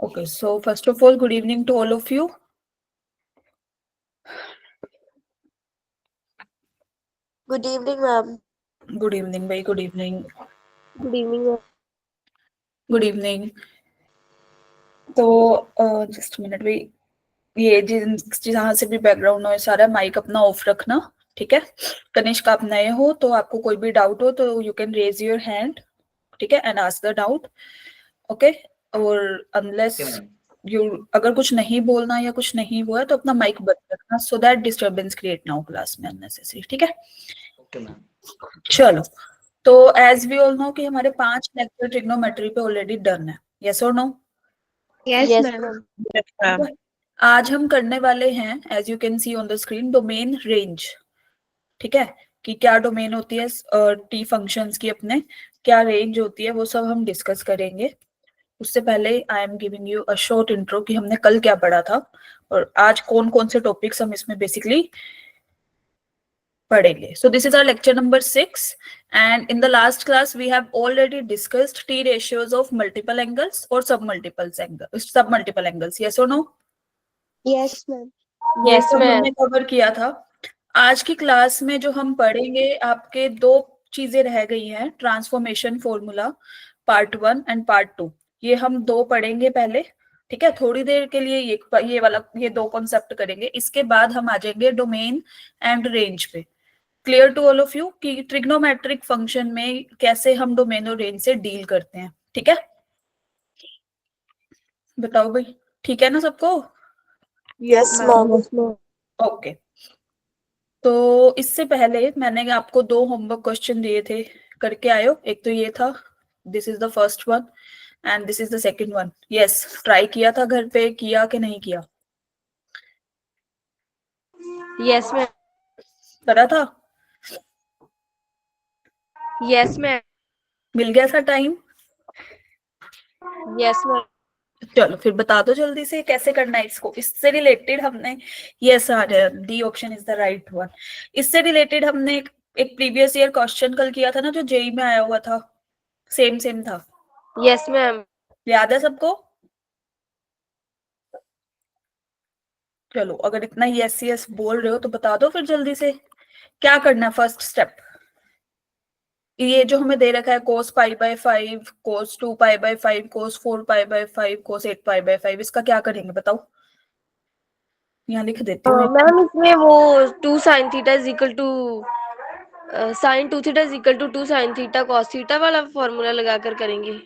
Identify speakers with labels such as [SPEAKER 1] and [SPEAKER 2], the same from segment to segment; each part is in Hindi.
[SPEAKER 1] Okay, so first of all, good evening to all of you.
[SPEAKER 2] Good evening, ma'am.
[SPEAKER 1] Good evening, bhai. Good evening.
[SPEAKER 2] Good evening, ma'am.
[SPEAKER 1] Good evening. तो जस्ट मिनट भाई, ये जहाँ से भी बैकग्राउंड नॉइस आ रहा है माइक अपना ऑफ रखना, ठीक है। कनिष्क, आप नए हो तो आपको कोई भी डाउट हो तो you can raise your hand, ठीक है, and ask the doubt, okay. और अनलेस यू अगर कुछ नहीं बोलना या कुछ नहीं हुआ है तो अपना माइक बंद रखना, सो दैट डिस्टरबेंस क्रिएट ना हो क्लास में अननेसेसरी, ठीक है।
[SPEAKER 3] Okay ma'am.
[SPEAKER 1] चलो, तो एज वी ऑल नो कि हमारे 5 लेक्चर ट्रिग्नोमेट्री पे ऑलरेडी डन है, यस और नो?
[SPEAKER 2] Yes, ma'am.
[SPEAKER 1] आज हम करने वाले हैं, as you can see on the screen, domain range, ठीक है। कि क्या डोमेन होती है टी फंक्शंस की, अपने क्या रेंज होती है, वो सब हम डिस्कस करेंगे। उससे पहले I am giving you a short intro कि हमने कल क्या पढ़ा था और आज कौन कौन से टॉपिक्स हम इसमें बेसिकली पढ़ेंगे. So this is our lecture number 6, and in the last class we have already discussed T ratios of multiple angles or submultiple angles. Yes or no?
[SPEAKER 2] Yes, ma'am.
[SPEAKER 1] ये
[SPEAKER 2] Yes,
[SPEAKER 1] सब
[SPEAKER 2] ma'am.
[SPEAKER 1] हमने कवर किया था. आज की क्लास में जो हम पढ़ेंगे, आपके दो चीजें रह गई हैं, transformation formula part 1 and part 2. ये हम दो पढ़ेंगे पहले, ठीक है, थोड़ी देर के लिए ये दो कॉन्सेप्ट करेंगे. इसके बाद हम आ जाएंगे डोमेन एंड रेंज पे. Clear to all of you कि ट्रिग्नोमेट्रिक फंक्शन में कैसे हम डोमेन और रेंज से डील करते हैं, ठीक है? बताओ भाई, ठीक है ना सबको?
[SPEAKER 2] Yes, ma'am. Yes, ma'am.
[SPEAKER 1] Okay. तो इससे पहले मैंने आपको दो होमवर्क क्वेश्चन दिए थे, करके आए हो? एक तो ये था, this is the first one and this is the second one. Yes, try किया था घर पे, किया कि नहीं किया?
[SPEAKER 2] Yes, ma'am.
[SPEAKER 1] करा था?
[SPEAKER 2] Yes, ma'am.
[SPEAKER 1] मिल गया था टाइम?
[SPEAKER 2] Yes, ma'am.
[SPEAKER 1] चलो फिर बता दो जल्दी से कैसे करना है इसको. इससे रिलेटेड हमने, यस आ रहा है, D option is the right one. इससे रिलेटेड हमने एक प्रीवियस ईयर क्वेश्चन कल किया था ना, जो जेई में आया हुआ था, सेम सेम था.
[SPEAKER 2] Yes, ma'am.
[SPEAKER 1] याद है सबको? चलो, अगर इतना यस यस बोल रहे हो तो बता दो फिर जल्दी से क्या करना है. फर्स्ट स्टेप, ये जो हमें दे रखा है cos pi by 5, cos 2 pi by 5, cos 4 pi by 5, cos 8 pi by 5, इसका क्या करेंगे बताओ? यहाँ लिख देती हूँ.
[SPEAKER 2] मैम इसमें वो 2 sin theta is equal to sin 2 theta is equal to 2 sin theta cos theta वाला फॉर्मूला लगाकर करेंगे.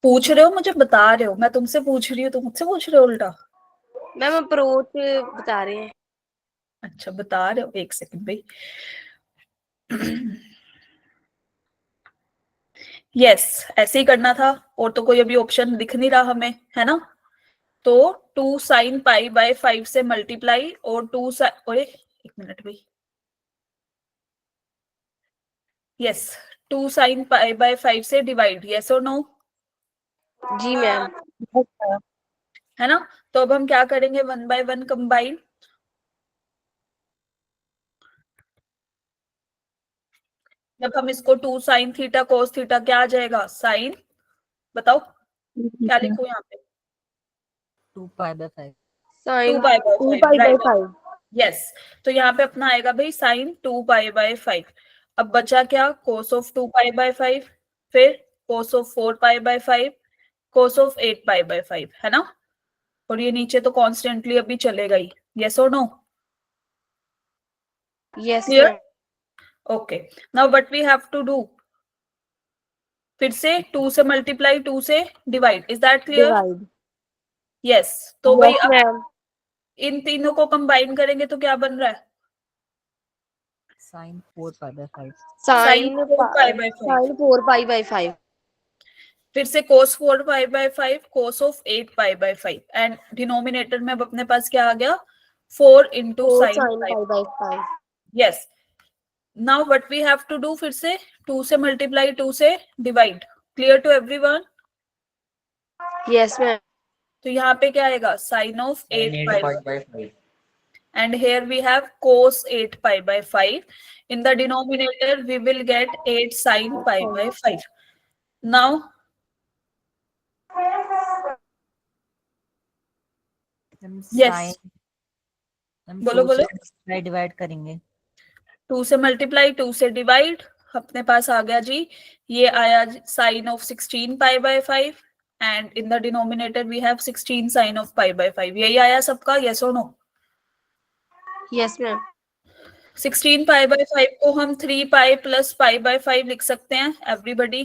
[SPEAKER 1] पूछ रहे हो मुझे, बता रहे हो? मैं तुमसे पूछ रही हूँ, तुम मुझसे पूछ रहे हो उल्टा.
[SPEAKER 2] मैम अप्रोच बता रहे हैं.
[SPEAKER 1] अच्छा, बता रहे हो, एक सेकंड भाई. यस, ऐसे ही करना था, और तो कोई अभी ऑप्शन दिख नहीं रहा हमें, है ना? तो 2 साइन पाई बाय 5 से मल्टीप्लाई और 2 साइन, अरे एक मिनट भाई, यस, 2 साइन पाई बाय 5 से डिवाइड, यस और नो?
[SPEAKER 2] जी मैम.
[SPEAKER 1] है ना? तो अब हम क्या करेंगे, 1 बाय 1 कंबाइन. जब हम इसको 2 साइन थीटा कोस थीटा, क्या आ जाएगा? साइन, बताओ क्या लिखूं यहाँ पे?
[SPEAKER 3] 2 pi by 5.
[SPEAKER 1] Two
[SPEAKER 2] sin
[SPEAKER 1] pi by
[SPEAKER 2] 2
[SPEAKER 1] five,
[SPEAKER 2] pi by
[SPEAKER 1] right.
[SPEAKER 2] 5.
[SPEAKER 1] Yes, तो यहाँ पे अपना आएगा भाई साइन 2 पाई बाय 5. अब बचा क्या? कोस ऑफ 2 पाई बाय 5, फिर cos of 4 pi by 5, cos of 8 pi by 5, है ना? और ये नीचे तो कॉन्स्टेंटली अभी चलेगा ही. यस और no?
[SPEAKER 2] Yes,
[SPEAKER 1] clear?
[SPEAKER 2] ma'am.
[SPEAKER 1] Okay. Now what we have to do, फिर से 2 से मल्टीप्लाई, 2 से divide. Is that clear?
[SPEAKER 2] Divide.
[SPEAKER 1] Yes. तो भाई
[SPEAKER 2] Yes,
[SPEAKER 1] अब
[SPEAKER 2] ma'am.
[SPEAKER 1] इन तीनों को कंबाइन करेंगे तो क्या बन रहा है?
[SPEAKER 3] sin 4 pi by 5.
[SPEAKER 1] Sine
[SPEAKER 2] Sin
[SPEAKER 1] 4 pi by 5,
[SPEAKER 2] sin 4 pi by 5.
[SPEAKER 1] फिर से cos 4 pi by 5, cos of 8 pi by 5, and denominator में अब अपने पास क्या आ गया? 4 into
[SPEAKER 2] 4
[SPEAKER 1] sine
[SPEAKER 2] sin
[SPEAKER 1] 5.
[SPEAKER 2] pi by 5.
[SPEAKER 1] यस. Now what we have to do, फिर से 2 से मल्टीप्लाई, 2 से divide. Clear to everyone?
[SPEAKER 2] Yes, ma'am.
[SPEAKER 1] तो यहाँ पे क्या आएगा? Sine of
[SPEAKER 3] sin
[SPEAKER 1] 8
[SPEAKER 3] 8
[SPEAKER 1] pi,
[SPEAKER 3] pi by 5.
[SPEAKER 1] and here we have cos 8 pi by 5. In the denominator we will get 8 sin pi by 5. Now Yes.
[SPEAKER 3] हम
[SPEAKER 1] बोलो
[SPEAKER 3] 2
[SPEAKER 1] बोलो।
[SPEAKER 3] से डिवाइड करेंगे।
[SPEAKER 1] 2 से मल्टीप्लाई, 2 से डिवाइड, अपने पास आ गया जी, ये आया sine of 16 pi by 5 and in the denominator we have 16 sine of pi by 5। यही आया सबका, यस और no?
[SPEAKER 2] Yes ma'am.
[SPEAKER 1] 16 pi by 5 को हम 3 पाई प्लस पाई बाय 5 लिख सकते हैं एवरीबडी?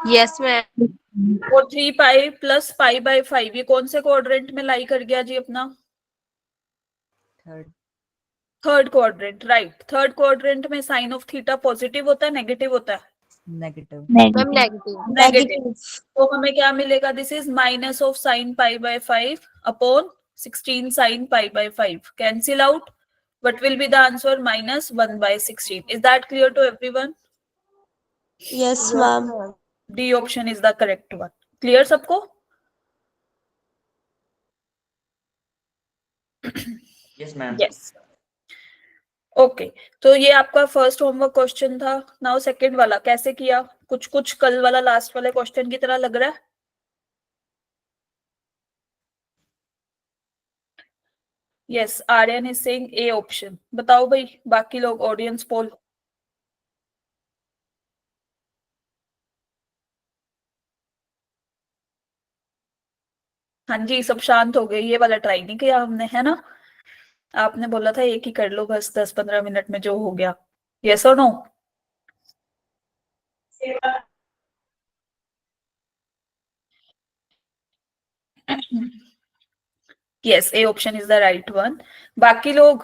[SPEAKER 2] Yes ma'am.
[SPEAKER 1] और 3 पाई प्लस पाई बाय 5 ये कौन से क्वाड्रेंट में लाई कर गया जी अपना?
[SPEAKER 3] Third.
[SPEAKER 1] Third quadrant, right. Third quadrant में साइन ऑफ थीटा पॉजिटिव होता है नेगेटिव होता है?
[SPEAKER 3] नेगेटिव।
[SPEAKER 2] Ma'am negative.
[SPEAKER 1] नेगेटिव। तो हमें क्या मिलेगा? This is minus of sign pi by 5 upon 16 sign pi by 5, cancel out, what will be the answer? minus 1 by 16. Is that clear to everyone?
[SPEAKER 2] Yes ma'am.
[SPEAKER 1] D option is the correct one. Clear सबको?
[SPEAKER 3] Yes ma'am.
[SPEAKER 1] Yes. ओके, तो ये आपका फर्स्ट होमवर्क क्वेश्चन था। नाउ सेकंड वाला कैसे किया? कुछ कुछ कल वाला लास्ट वाले क्वेश्चन की तरह लग रहा है? Yes, Aryan is saying A option. बताओ भाई बाकी लोग, ऑडियंस पोल। हाँ जी, सब शांत हो गए। ये वाला ट्राई नहीं किया हमने, है ना? आपने बोला था एक ही कर लो बस 10-15 मिनट में जो हो गया। यस और no? Yes, A option is the right one. बाकी लोग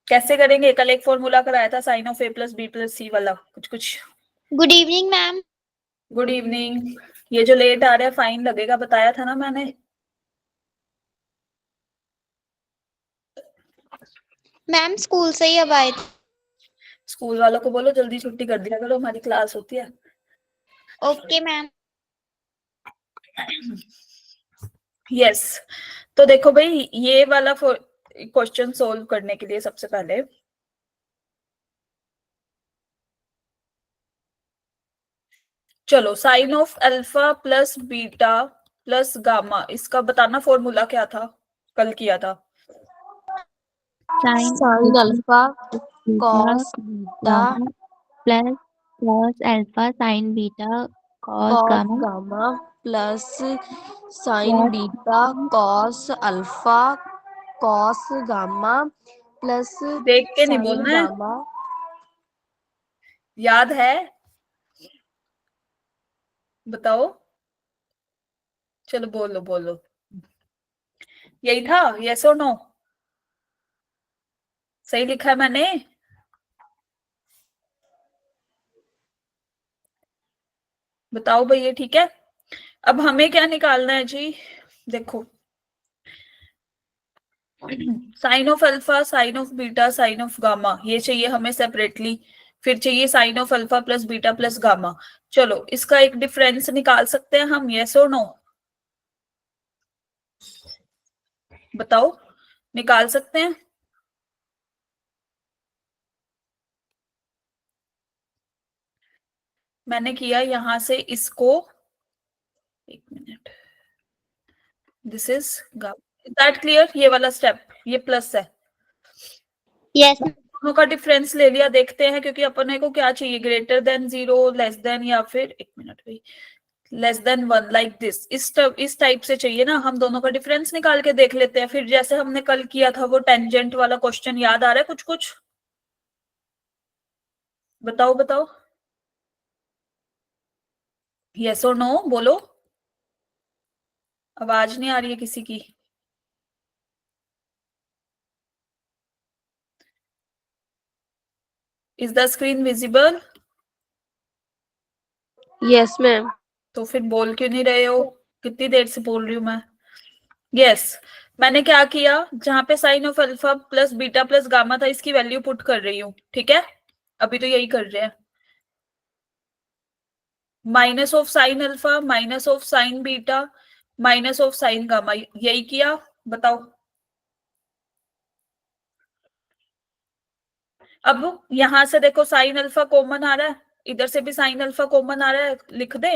[SPEAKER 1] कैसे करेंगे? कल एक फॉर्मूला कराया था sine of A plus B plus C वाला, कुछ कुछ।
[SPEAKER 4] Good evening ma'am.
[SPEAKER 1] Good evening. ये जो लेट आ रहा है फाइन लगेगा, बताया था ना मैंने।
[SPEAKER 4] मैम स्कूल से ही अब आए थे।
[SPEAKER 1] स्कूल वालों को बोलो जल्दी छुट्टी कर दिया करो, हमारी क्लास होती है।
[SPEAKER 4] Okay ma'am.
[SPEAKER 1] यस, तो देखो भाई ये वाला क्वेश्चन सोल्व करने के लिए सबसे पहले चलो sine of alpha plus beta plus gamma, इसका बताना फॉर्मूला क्या था, कल किया था।
[SPEAKER 2] Sine alpha cos beta
[SPEAKER 5] plus cos alpha sine beta cos
[SPEAKER 2] cos
[SPEAKER 5] gamma
[SPEAKER 2] gamma plus sine beta cos alpha cos gamma plus
[SPEAKER 1] देख के नहीं
[SPEAKER 2] साइन
[SPEAKER 1] बोलना है,
[SPEAKER 2] गामा।
[SPEAKER 1] याद है? बताओ, चलो बोलो बोलो। यही था, यस और नो? सही लिखा है मैंने? बताओ भाई ये ठीक है? अब हमें क्या निकालना है जी? देखो sine of alpha, sine of beta, sine of gamma, ये चाहिए हमें सेपरेटली। फिर चाहिए sine of alpha plus beta plus gamma. चलो इसका एक डिफरेंस निकाल सकते हैं हम, यस और नो? बताओ, निकाल सकते हैं? मैंने किया यहां से इसको, एक minute, this is that clear? ये वाला स्टेप, ये प्लस है,
[SPEAKER 4] यस
[SPEAKER 1] दोनों का डिफरेंस ले लिया। देखते हैं क्योंकि अपने को क्या चाहिए, ग्रेटर देन 0, लेस देन, या फिर एक मिनट भाई, लेस देन 1, लाइक दिस। इस टाइप से चाहिए ना, हम दोनों का डिफरेंस निकाल के देख लेते हैं। फिर जैसे हमने कल किया था वो टेंजेंट वाला क्वेश्चन, याद आ रहा है कुछ कुछ? बताओ बताओ, यस और नो बोलो, आवाज नहीं आ रही है किसी की। Is the screen visible?
[SPEAKER 2] Yes ma'am.
[SPEAKER 1] तो फिर बोल क्यों नहीं रहे हो? कितनी देर से बोल रही हूँ मैं। यस, मैंने क्या किया, जहां पे sine of alpha plus beta plus gamma था इसकी वैल्यू पुट कर रही हूँ, ठीक है? अभी तो यही कर रहे हैं। Minus of sine alpha, minus of sign beta, minus of sign gamma, यही किया। बताओ, अब यहां से देखो साइन अल्फा कॉमन आ रहा है, इधर से भी साइन अल्फा कॉमन आ रहा है, लिख दे?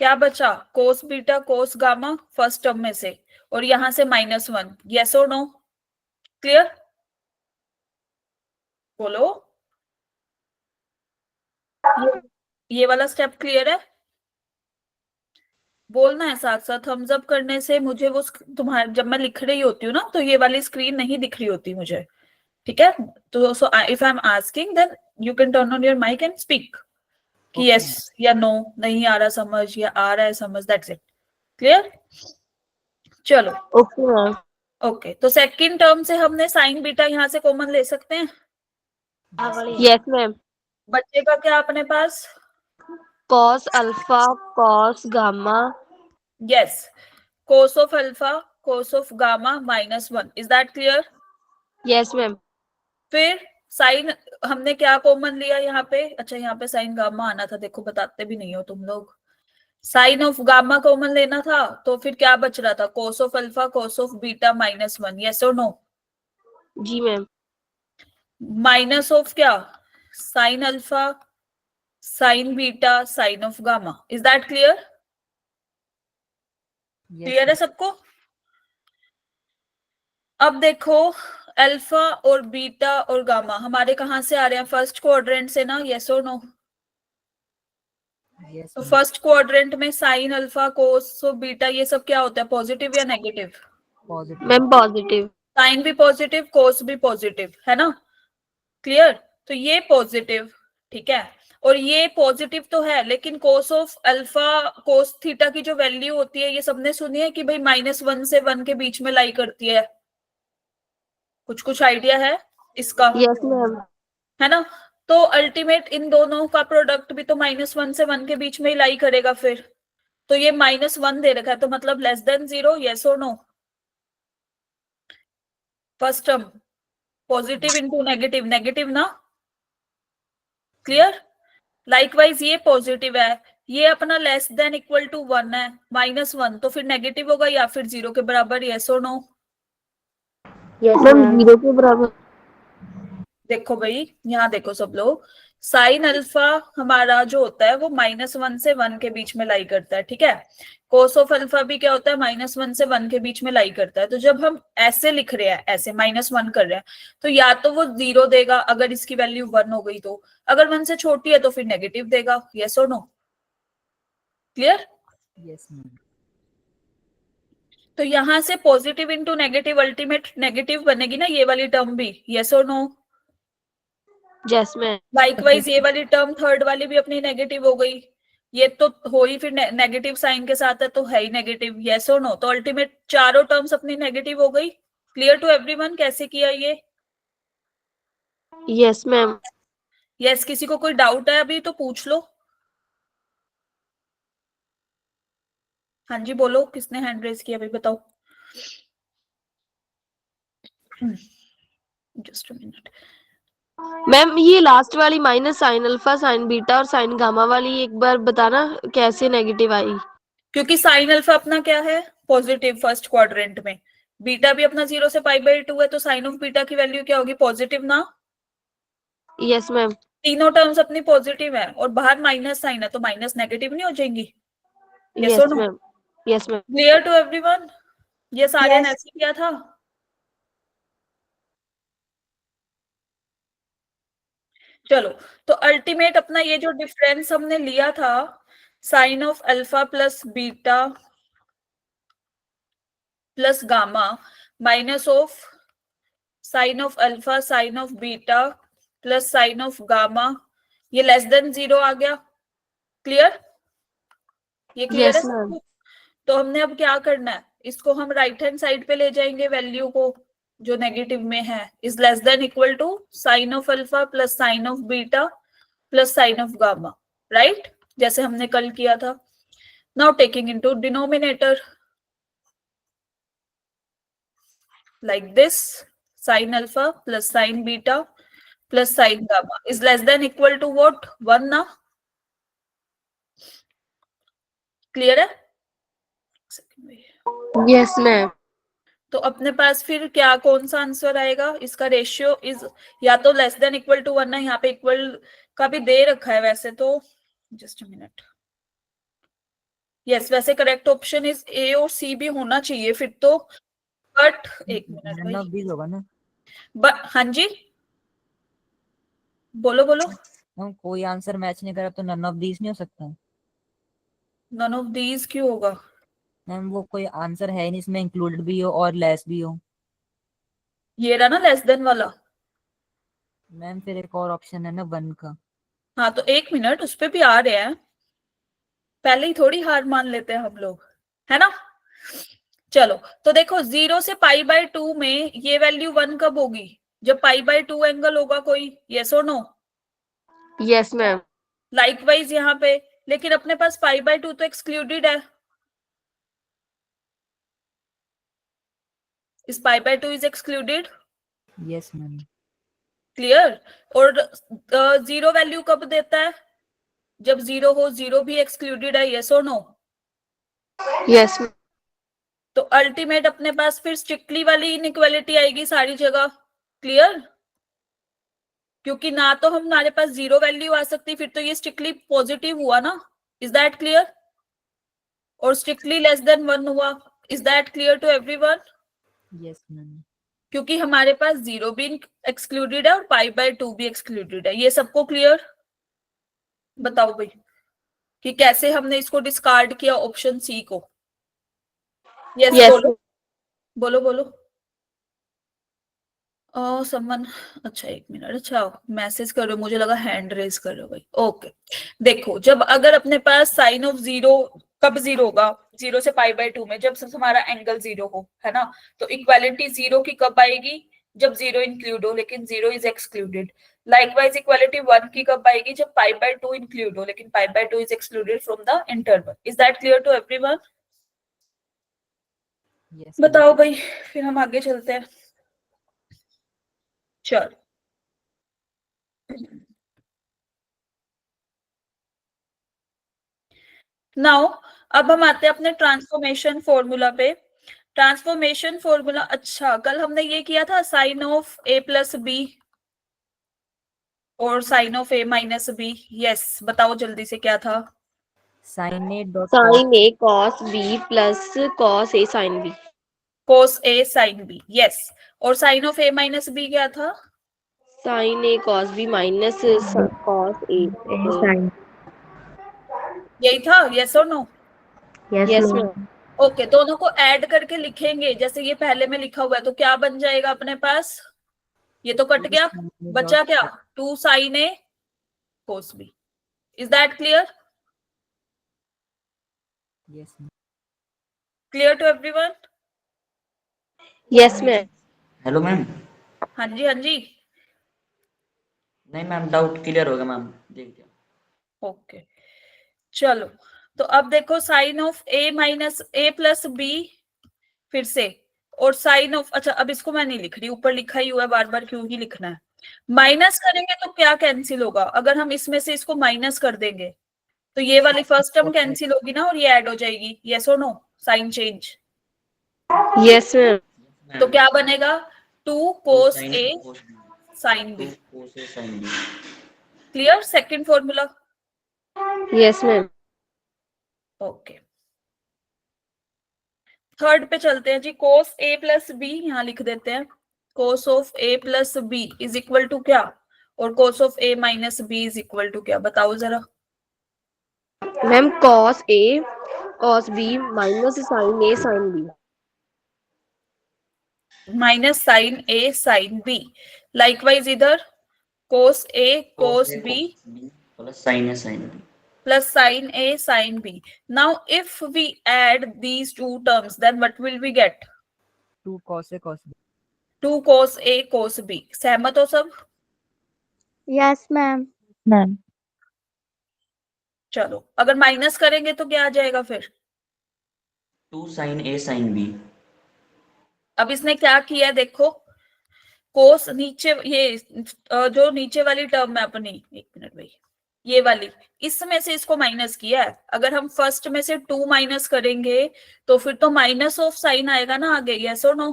[SPEAKER 1] क्या बचा? Cos beta cos gamma first term में से, और यहां से -1। यस और नो? क्लियर? बोलो। ये वाला स्टेप क्लियर है? बोलना है साथ साथ। थम्स अप करने से मुझे वो तुम्हारे, जब मैं लिख रही होती हूँ ना, तो ये वाली स्क्रीन नहीं दिख रही होती मुझे, ठीक है? तो so if I am asking, then you can turn on your mic and speak कि
[SPEAKER 3] Okay,
[SPEAKER 1] यस या नो, नहीं आ रहा समझ या आ रहा है समझ, दैट्स इट। क्लियर? चलो,
[SPEAKER 2] ओके मैम।
[SPEAKER 1] ओके। तो सेकंड टर्म से हमने साइन बीटा यहाँ से कॉमन ले सकते हैं।
[SPEAKER 2] Yes ma'am.
[SPEAKER 1] बचेगा क्या अपने पास?
[SPEAKER 2] Cos alpha cos gamma.
[SPEAKER 1] Yes, cos of alpha cos of gamma -1। Is that clear?
[SPEAKER 2] Yes ma'am.
[SPEAKER 1] फिर साइन हमने क्या कॉमन लिया यहाँ पे? अच्छा, यहाँ पे साइन गामा आना था, देखो बताते भी नहीं हो तुम लोग। साइन ऑफ गामा कॉमन लेना था, तो फिर क्या बच रहा था? Cos of alpha cos of beta -1। Yes और नो?
[SPEAKER 2] जी मैम।
[SPEAKER 1] माइनस ऑफ क्या? Sine alpha sine beta sine of gamma. Is that clear?
[SPEAKER 3] yes,
[SPEAKER 1] clear है सबको? अब देखो, अल्फा और बीटा और गामा हमारे कहां से आ रहे हैं? फर्स्ट क्वाड्रेंट से ना? यस और नो?
[SPEAKER 3] yes,
[SPEAKER 1] तो
[SPEAKER 3] ma'am.
[SPEAKER 1] फर्स्ट क्वाड्रेंट में साइन अल्फा कोस बीटा ये सब क्या होता है? पॉजिटिव या negative?
[SPEAKER 3] Positive.
[SPEAKER 2] Ma'am positive.
[SPEAKER 1] Sine भी पॉजिटिव कोस भी पॉजिटिव, है ना? क्लियर? तो ये पॉजिटिव, ठीक है। और ये पॉजिटिव तो है, लेकिन कोस ऑफ अल्फा कोस थीटा की जो वैल्यू होती है, ये सबने सुनी है कि भाई -1 से 1 के बीच में लाई करती है। कुछ कुछ आइडिया है इसका?
[SPEAKER 2] Yes ma'am.
[SPEAKER 1] है ना? तो अल्टीमेट इन दोनों का प्रोडक्ट भी तो -1 से 1 के बीच में ही लाई करेगा फिर। तो ये -1 दे रखा है, तो मतलब लेस देन 0। यस और no? First term positive into negative, negative ना? क्लियर? लाइकवाइज ये पॉजिटिव है, ये अपना लेस देन इक्वल टू 1 है, -1, तो फिर नेगेटिव होगा या फिर 0 के बराबर। यस और नो?
[SPEAKER 2] मैम 0 के बराबर।
[SPEAKER 1] देखो भाई, यहाँ देखो सब लोग, साइन अल्फा हमारा जो होता है वो -1 से 1 के बीच में लाई करता है, ठीक है? कोस ऑफ अल्फा भी क्या होता है? -1 से 1 के बीच में लाई करता है। तो जब हम ऐसे लिख रहे हैं, ऐसे -1 कर रहे हैं, तो या तो वो 0 देगा अगर इसकी वैल्यू 1 हो गई, तो अगर 1 से छोटी है तो फिर नेगेटिव देगा। यस और नो? क्लियर?
[SPEAKER 3] Yes, ma'am.
[SPEAKER 1] तो यहां से positive into negative ultimate negative बनेगी ना ये वाली टर्म भी। यस और नो?
[SPEAKER 2] Yes ma'am.
[SPEAKER 1] लाइकवाइज ये वाली टर्म थर्ड वाली भी अपनी नेगेटिव हो गई। ये तो हो ही फिर नेगेटिव साइन के साथ है, तो है ही नेगेटिव। यस और नो? तो अल्टीमेट चारों टर्म्स अपनी नेगेटिव हो गई। क्लियर टू एवरीवन कैसे किया ये?
[SPEAKER 2] Yes ma'am.
[SPEAKER 1] यस, किसी को कोई डाउट है अभी तो पूछ लो। हाँ जी बोलो, किसने हैंड रेज किया अभी बताओ। Just a minute.
[SPEAKER 2] मैम ये लास्ट वाली minus sign alpha sine beta और साइन गामा वाली एक बार बताना कैसे नेगेटिव आई?
[SPEAKER 1] क्योंकि साइन अल्फा अपना क्या है? पॉजिटिव फर्स्ट क्वाड्रेंट में। बीटा भी अपना 0 से π/2 है, तो साइन ऑफ बीटा की वैल्यू क्या होगी? पॉजिटिव ना?
[SPEAKER 2] Yes ma'am.
[SPEAKER 1] तीनों टर्म्स अपनी पॉजिटिव है, और बाहर माइनस साइन है, तो माइनस नेगेटिव नहीं हो जाएंगी? यस और
[SPEAKER 2] yes
[SPEAKER 1] no?
[SPEAKER 2] Ma'am. Yes ma'am.
[SPEAKER 1] Clear to everyone? ये सारे ने
[SPEAKER 4] Yes.
[SPEAKER 1] ऐसे किया था। चलो, तो अल्टीमेट अपना ये जो डिफरेंस हमने लिया था, sine of alpha plus beta plus gamma minus of sine of alpha sine of beta plus sine of gamma, ये लेस देन 0 आ गया। क्लियर? ये क्लियर है
[SPEAKER 2] यस मैम।
[SPEAKER 1] सबको? तो हमने अब क्या करना है, इसको हम राइट हैंड साइड पे ले जाएंगे, वैल्यू को जो नेगेटिव में है, is less than equal to sine of alpha plus sine of beta plus sine of gamma, right? जैसे हमने कल किया था। Now taking into denominator like this, sin alpha plus sin beta plus sin gamma is less than equal to what? 1 ना? क्लियर है?
[SPEAKER 2] Yes ma'am.
[SPEAKER 1] तो अपने पास फिर क्या कौन सा आंसर आएगा? इसका रेशियो इज या तो लेस देन इक्वल टू 1 ना, यहाँ पे इक्वल का भी दे रखा है वैसे तो। जस्ट अ मिनट, यस, वैसे करेक्ट ऑप्शन इज ए और सी भी होना चाहिए फिर तो, बट एक मिनट
[SPEAKER 3] नन ऑफ
[SPEAKER 1] भाई,
[SPEAKER 3] दीज होगा ना
[SPEAKER 1] बट हाँ जी, बोलो बोलो।
[SPEAKER 3] मैम, कोई आंसर मैच नहीं करा तो नन ऑफ दीज नहीं हो सकता
[SPEAKER 1] नन ऑफ दीज क्यों होगा?
[SPEAKER 3] मैम? वो कोई आंसर है नहीं इसमें, इंक्लूडेड भी हो और लेस भी हो।
[SPEAKER 1] ये रहा ना लेस देन वाला।
[SPEAKER 3] मैम फिर एक और ऑप्शन है ना 1 का।
[SPEAKER 1] हाँ तो एक मिनट, उस पे भी आ रहे हैं, पहले ही थोड़ी हार मान लेते हैं हम लोग, है ना। चलो, तो देखो 0 से π/2 में ये वैल्यू 1 कब होगी? जब π/2 एंगल होगा कोई, यस और नो?
[SPEAKER 2] Yes ma'am.
[SPEAKER 1] लाइकवाइज यहाँ पे, लेकिन अपने पास π/2 तो एक्सक्लूडेड है, इस π/2 is excluded.
[SPEAKER 3] Yes ma'am.
[SPEAKER 1] Clear? और 0 वैल्यू कब देता है? जब 0 हो, 0 भी एक्सक्लूडेड है, यस और नो?
[SPEAKER 2] यस
[SPEAKER 1] तो अल्टीमेट अपने पास फिर स्ट्रिक्टली वाली इनइक्वालिटी आएगी सारी जगह। क्लियर? क्योंकि ना तो हमारे पास 0 वैल्यू आ सकती, फिर तो ये स्ट्रिक्टली पॉजिटिव हुआ ना। Is that clear? और स्ट्रिक्टली लेस देन 1 हुआ। Is that clear to everyone?
[SPEAKER 3] Yes ma'am.
[SPEAKER 1] क्योंकि हमारे पास 0 भी एक्सक्लूडेड है और π/2 भी एक्सक्लूडेड है। ये सबको क्लियर? बताओ भाई कि कैसे हमने इसको डिस्कार्ड किया ऑप्शन सी को। यस
[SPEAKER 2] यस
[SPEAKER 1] बोलो बोलो बोलो। समवन, अच्छा एक मिनट, अच्छा मैसेज कर रहे हो, मुझे लगा हैंड रेज कर रहे हो भाई। ओके, देखो जब अगर अपने पास साइन ऑफ 0 कब 0 होगा? 0 से π/2 में, जब हमारा एंगल 0 हो, है ना। तो इक्वालिटी 0 की कब आएगी? जब 0 इंक्लूड हो लेकिन 0 इज एक्सक्लूडेड। लाइकवाइज इक्वालिटी 1 की कब आएगी? जब π/2 इंक्लूड हो लेकिन π/2 is excluded from the interval. Is that clear to everyone?
[SPEAKER 3] Yes
[SPEAKER 1] बताओ भाई, फिर हम आगे चलते हैं। चल, नाउ अब हम आते हैं अपने ट्रांसफॉर्मेशन फॉर्मूला पे। ट्रांसफॉर्मेशन फॉर्मूला, अच्छा कल हमने ये किया था sine of a plus b और sine of a minus B. Yes, बताओ जल्दी से क्या था?
[SPEAKER 3] Sine a dot
[SPEAKER 2] sine a cos b plus cos a sine b.
[SPEAKER 1] cos a sin b। Yes, और sine of a minus B क्या था?
[SPEAKER 2] Sine a cos B minus cos a
[SPEAKER 5] sine.
[SPEAKER 1] यही था, यस और नो?
[SPEAKER 2] Yes ma'am.
[SPEAKER 1] ओके, दोनों को ऐड करके लिखेंगे जैसे ये पहले में लिखा हुआ है, तो क्या बन जाएगा अपने पास? ये तो कट गया, बचा क्या? 2 sin a cos b। Is that clear?
[SPEAKER 3] Yes
[SPEAKER 1] clear to everyone?
[SPEAKER 2] Yes ma'am.
[SPEAKER 6] Hello ma'am.
[SPEAKER 1] हाँ जी हाँ जी।
[SPEAKER 6] नहीं मैम, डाउट क्लियर हो गया मैम, देख दिया।
[SPEAKER 1] ओके, चलो तो अब देखो sine of a minus a plus B, फिर से, और साइन ऑफ, अच्छा अब इसको मैं नहीं लिख रही, ऊपर लिखा ही हुआ है, बार बार क्यों ही लिखना है। माइनस करेंगे तो क्या कैंसिल होगा? अगर हम इसमें से इसको माइनस कर देंगे तो ये वाली फर्स्ट टर्म कैंसिल होगी ना, और ये ऐड हो जाएगी। यस और no? Sine change.
[SPEAKER 2] Yes ma'am.
[SPEAKER 1] तो क्या बनेगा? 2 cos a sin b।
[SPEAKER 6] cos A sin B।
[SPEAKER 1] Clear? Second formula.
[SPEAKER 2] Yes ma'am.
[SPEAKER 1] Okay, third पे चलते हैं जी। cos a प्लस बी यहाँ लिख देते हैं। cos of a plus B is equal to क्या? और cos of a minus B is equal to क्या? बताओ जरा।
[SPEAKER 2] Ma'am cos A cos B minus sine A sine B.
[SPEAKER 1] Minus sine a sine b। Likewise इधर cos a cos b
[SPEAKER 6] plus sine A sin B।
[SPEAKER 1] plus sin a sin b। Now if we add these two terms, then what will we get?
[SPEAKER 3] 2 cos a cos b।
[SPEAKER 1] 2 cos a cos b। सहमत हो सब?
[SPEAKER 4] Yes ma'am.
[SPEAKER 5] मैम।
[SPEAKER 1] चलो, अगर माइनस करेंगे तो क्या आ जाएगा फिर?
[SPEAKER 6] 2 sin A sin B।
[SPEAKER 1] अब इसने क्या किया है देखो, कोस नीचे, ये जो नीचे वाली टर्म है अपनी, एक मिनट भाई, ये वाली, इसमें से इसको माइनस किया है। अगर हम फर्स्ट में से 2 माइनस करेंगे तो फिर तो माइनस ऑफ साइन आएगा ना आगे। यस और नो?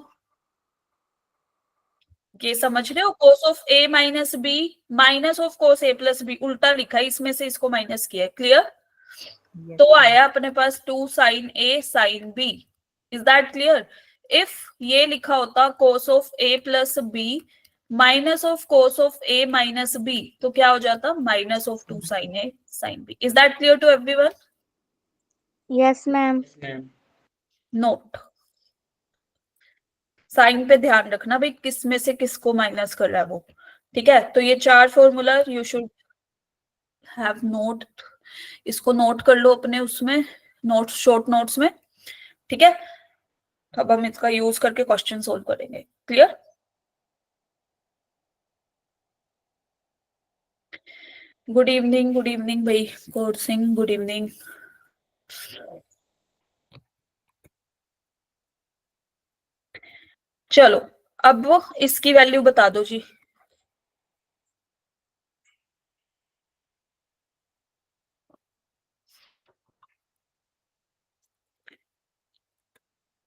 [SPEAKER 1] ये समझ रहे हो? Cos of a minus B minus of cos a plus B, उल्टा लिखा है, इसमें से इसको माइनस किया है। क्लियर?
[SPEAKER 3] Yes,
[SPEAKER 1] तो
[SPEAKER 3] ma'am.
[SPEAKER 1] आया अपने पास 2 sin A sin B. Is that clear? If ये लिखा होता cos of A plus B minus of cos of A minus B, तो क्या हो जाता? Minus of 2 sin A sin B. Is that clear to everyone?
[SPEAKER 4] Yes, ma'am.
[SPEAKER 6] Yes, ma'am.
[SPEAKER 1] Note, sine पे ध्यान रखना भाई, किस में से किसको माइनस कर रहा है वो। ठीक है, तो ये 4 formula you should have note, इसको नोट कर लो अपने उसमें, नोट शॉर्ट नोट्स में। ठीक है, अब हम इसका यूज करके क्वेश्चन सोल्व करेंगे। क्लियर? गुड इवनिंग भाई गौर सिंह, गुड इवनिंग। चलो अब वो इसकी वैल्यू बता दो जी।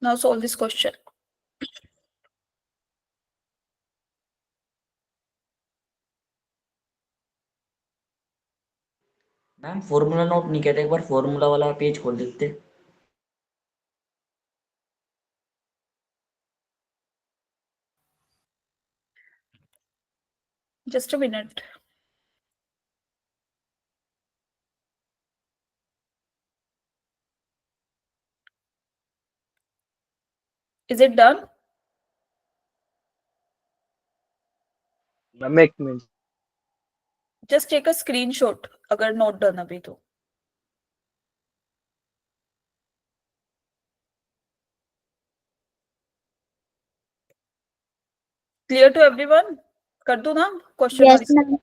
[SPEAKER 1] Now solve this question.
[SPEAKER 6] Ma'am formula note नहीं कहते, एक बार फॉर्मूला वाला पेज खोल देते।
[SPEAKER 1] Just a minute. Is it done?
[SPEAKER 7] Ma'am एक मिनट।
[SPEAKER 1] जस्ट टेक अ स्क्रीनशॉट अगर नोट डन अभी तो। Clear to everyone? कर दूं ना क्वेश्चन?
[SPEAKER 4] Yes, ma'am.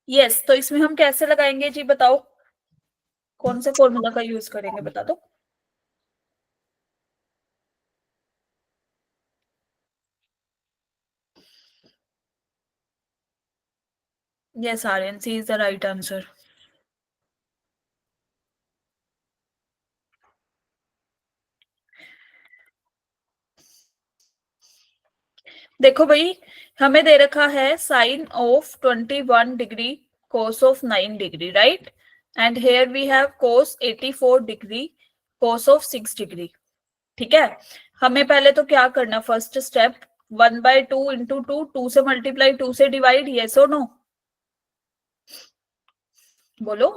[SPEAKER 1] यस, तो इसमें हम कैसे लगाएंगे जी बताओ, कौन से फॉर्मूला का यूज करेंगे बता दो। Yes Aryan, C is the right answer. देखो भाई, हमें दे रखा है sine of 21 degree cos of 9 degree, right? And here we have cos 84 degree cos of 6 degree. ठीक है, हमें पहले तो क्या करना, फर्स्ट स्टेप 1/2 इंटू 2, 2 से मल्टीप्लाई 2 से डिवाइड, येस और नो? बोलो।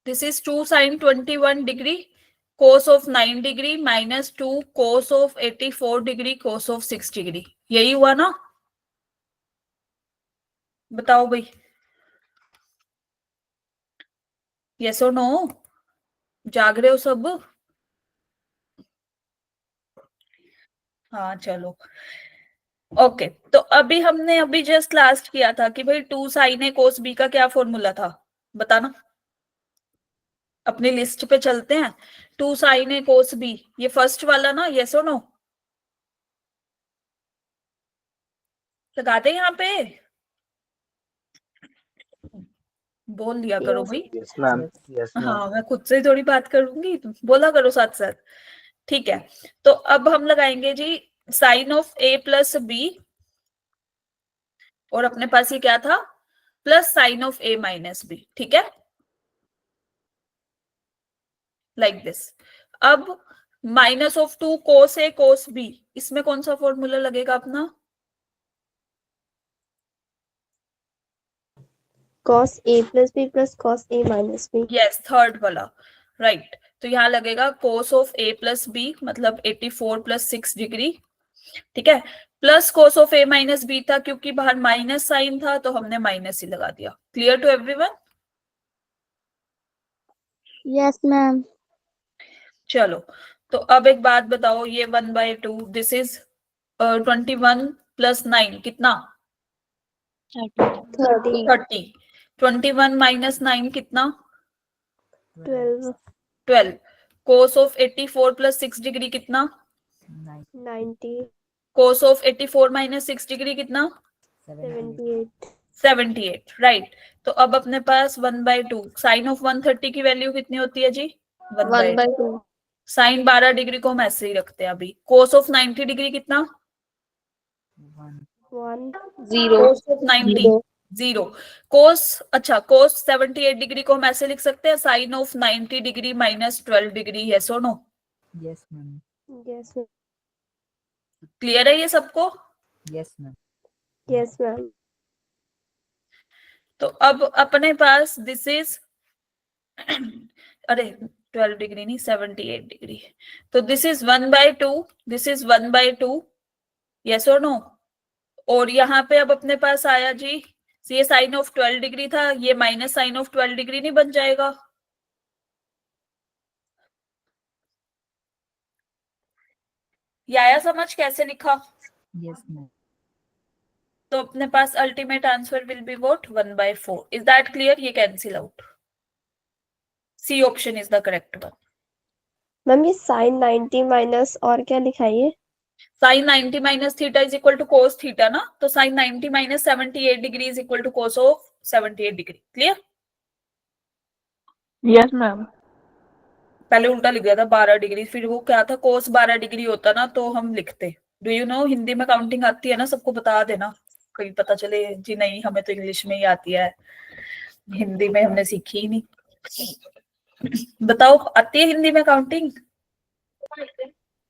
[SPEAKER 1] This is 2 sin 21 degree cos of 9 degree minus 2 cos of 84 degree cos of 6 degree. यही हुआ ना? बताओ भाई, यस और नो? जाग रहे हो सब? हाँ चलो ओके। तो अभी हमने अभी जस्ट लास्ट किया था कि भाई 2 sin A cos B का क्या फॉर्मूला था, बताना। अपनी लिस्ट पे चलते हैं। 2 sin A cos B, ये फर्स्ट वाला ना, यस और नो? लगा दे यहाँ पे, बोल लिया करो भाई।
[SPEAKER 7] Yes ma'am, yes ma'am.
[SPEAKER 1] हाँ, मैं खुद से ही थोड़ी बात करूंगी, तुम बोला करो साथ साथ। ठीक है, तो अब हम लगाएंगे जी sine of A plus B, और अपने पास ये क्या था, plus sine of A minus B। ठीक है, लाइक दिस। अब minus of 2 cos A cos B, इसमें कौन सा फॉर्मूला लगेगा अपना?
[SPEAKER 2] cos A plus B plus cos A minus B.
[SPEAKER 1] Yes, third वाला, राइट। तो यहाँ लगेगा cos of A plus B, मतलब 84 प्लस 6 डिग्री। ठीक है, plus cos of A minus B था, क्योंकि बाहर माइनस साइन था तो हमने माइनस ही लगा दिया। Clear to everyone?
[SPEAKER 4] Yes, ma'am.
[SPEAKER 1] चलो, तो अब एक बात बताओ, ये 1/2, दिस इज 21 प्लस 9 कितना?
[SPEAKER 2] 30.
[SPEAKER 1] 30। 21 माइनस 9 कितना?
[SPEAKER 2] 12.
[SPEAKER 1] 12। cos ऑफ 84 प्लस 6 डिग्री कितना?
[SPEAKER 2] 90.
[SPEAKER 1] cos ऑफ 84 माइनस 6 डिग्री कितना?
[SPEAKER 2] 78.
[SPEAKER 1] 78, राइट। तो अब अपने पास 1/2 साइन ऑफ 130 की वैल्यू कितनी होती है जी? 1/2। साइन 12 डिग्री को हम ऐसे ही रखते हैं अभी। कोस ऑफ 90 डिग्री कितना?
[SPEAKER 2] 0
[SPEAKER 1] कोस ऑफ 90 0। कोस, अच्छा कोस 78 डिग्री को हम ऐसे लिख सकते हैं, sine of 90 degree minus 12 degree. Yes और no?
[SPEAKER 3] Yes ma'am.
[SPEAKER 2] Yes
[SPEAKER 1] clear है ये सबको?
[SPEAKER 3] Yes ma'am.
[SPEAKER 2] Yes ma'am.
[SPEAKER 1] तो अब अपने पास दिस इज अरे 12 डिग्री नहीं 78 डिग्री। तो this is 1/2, this is 1/2। Yes और नो? और यहाँ पे अब अपने पास आया जी, ये साइन ऑफ 12 डिग्री था, ये माइनस साइन ऑफ 12 डिग्री नहीं बन जाएगा? ये आया समझ कैसे लिखा?
[SPEAKER 3] Yes ma'am.
[SPEAKER 1] तो अपने पास ultimate answer will be what? 1/4। Is that clear? ये cancel out. C option is the correct one.
[SPEAKER 2] Ma'am ये साइन 90 माइनस और क्या लिखाइए?
[SPEAKER 1] Sine 90 minus theta is equal to cos theta ना, तो sine 90 minus 78 degree is equal to cos of 78 degree. Clear?
[SPEAKER 7] Yes ma'am.
[SPEAKER 1] पहले उल्टा लिख दिया था 12 डिग्री, फिर वो क्या था कोस 12 डिग्री होता ना तो हम लिखते। डू यू नो हिंदी में काउंटिंग आती है ना? सबको बता देना, कहीं पता चले जी नहीं हमें तो इंग्लिश में ही आती है, हिंदी में हमने सीखी ही नहीं। बताओ आती है हिंदी में काउंटिंग?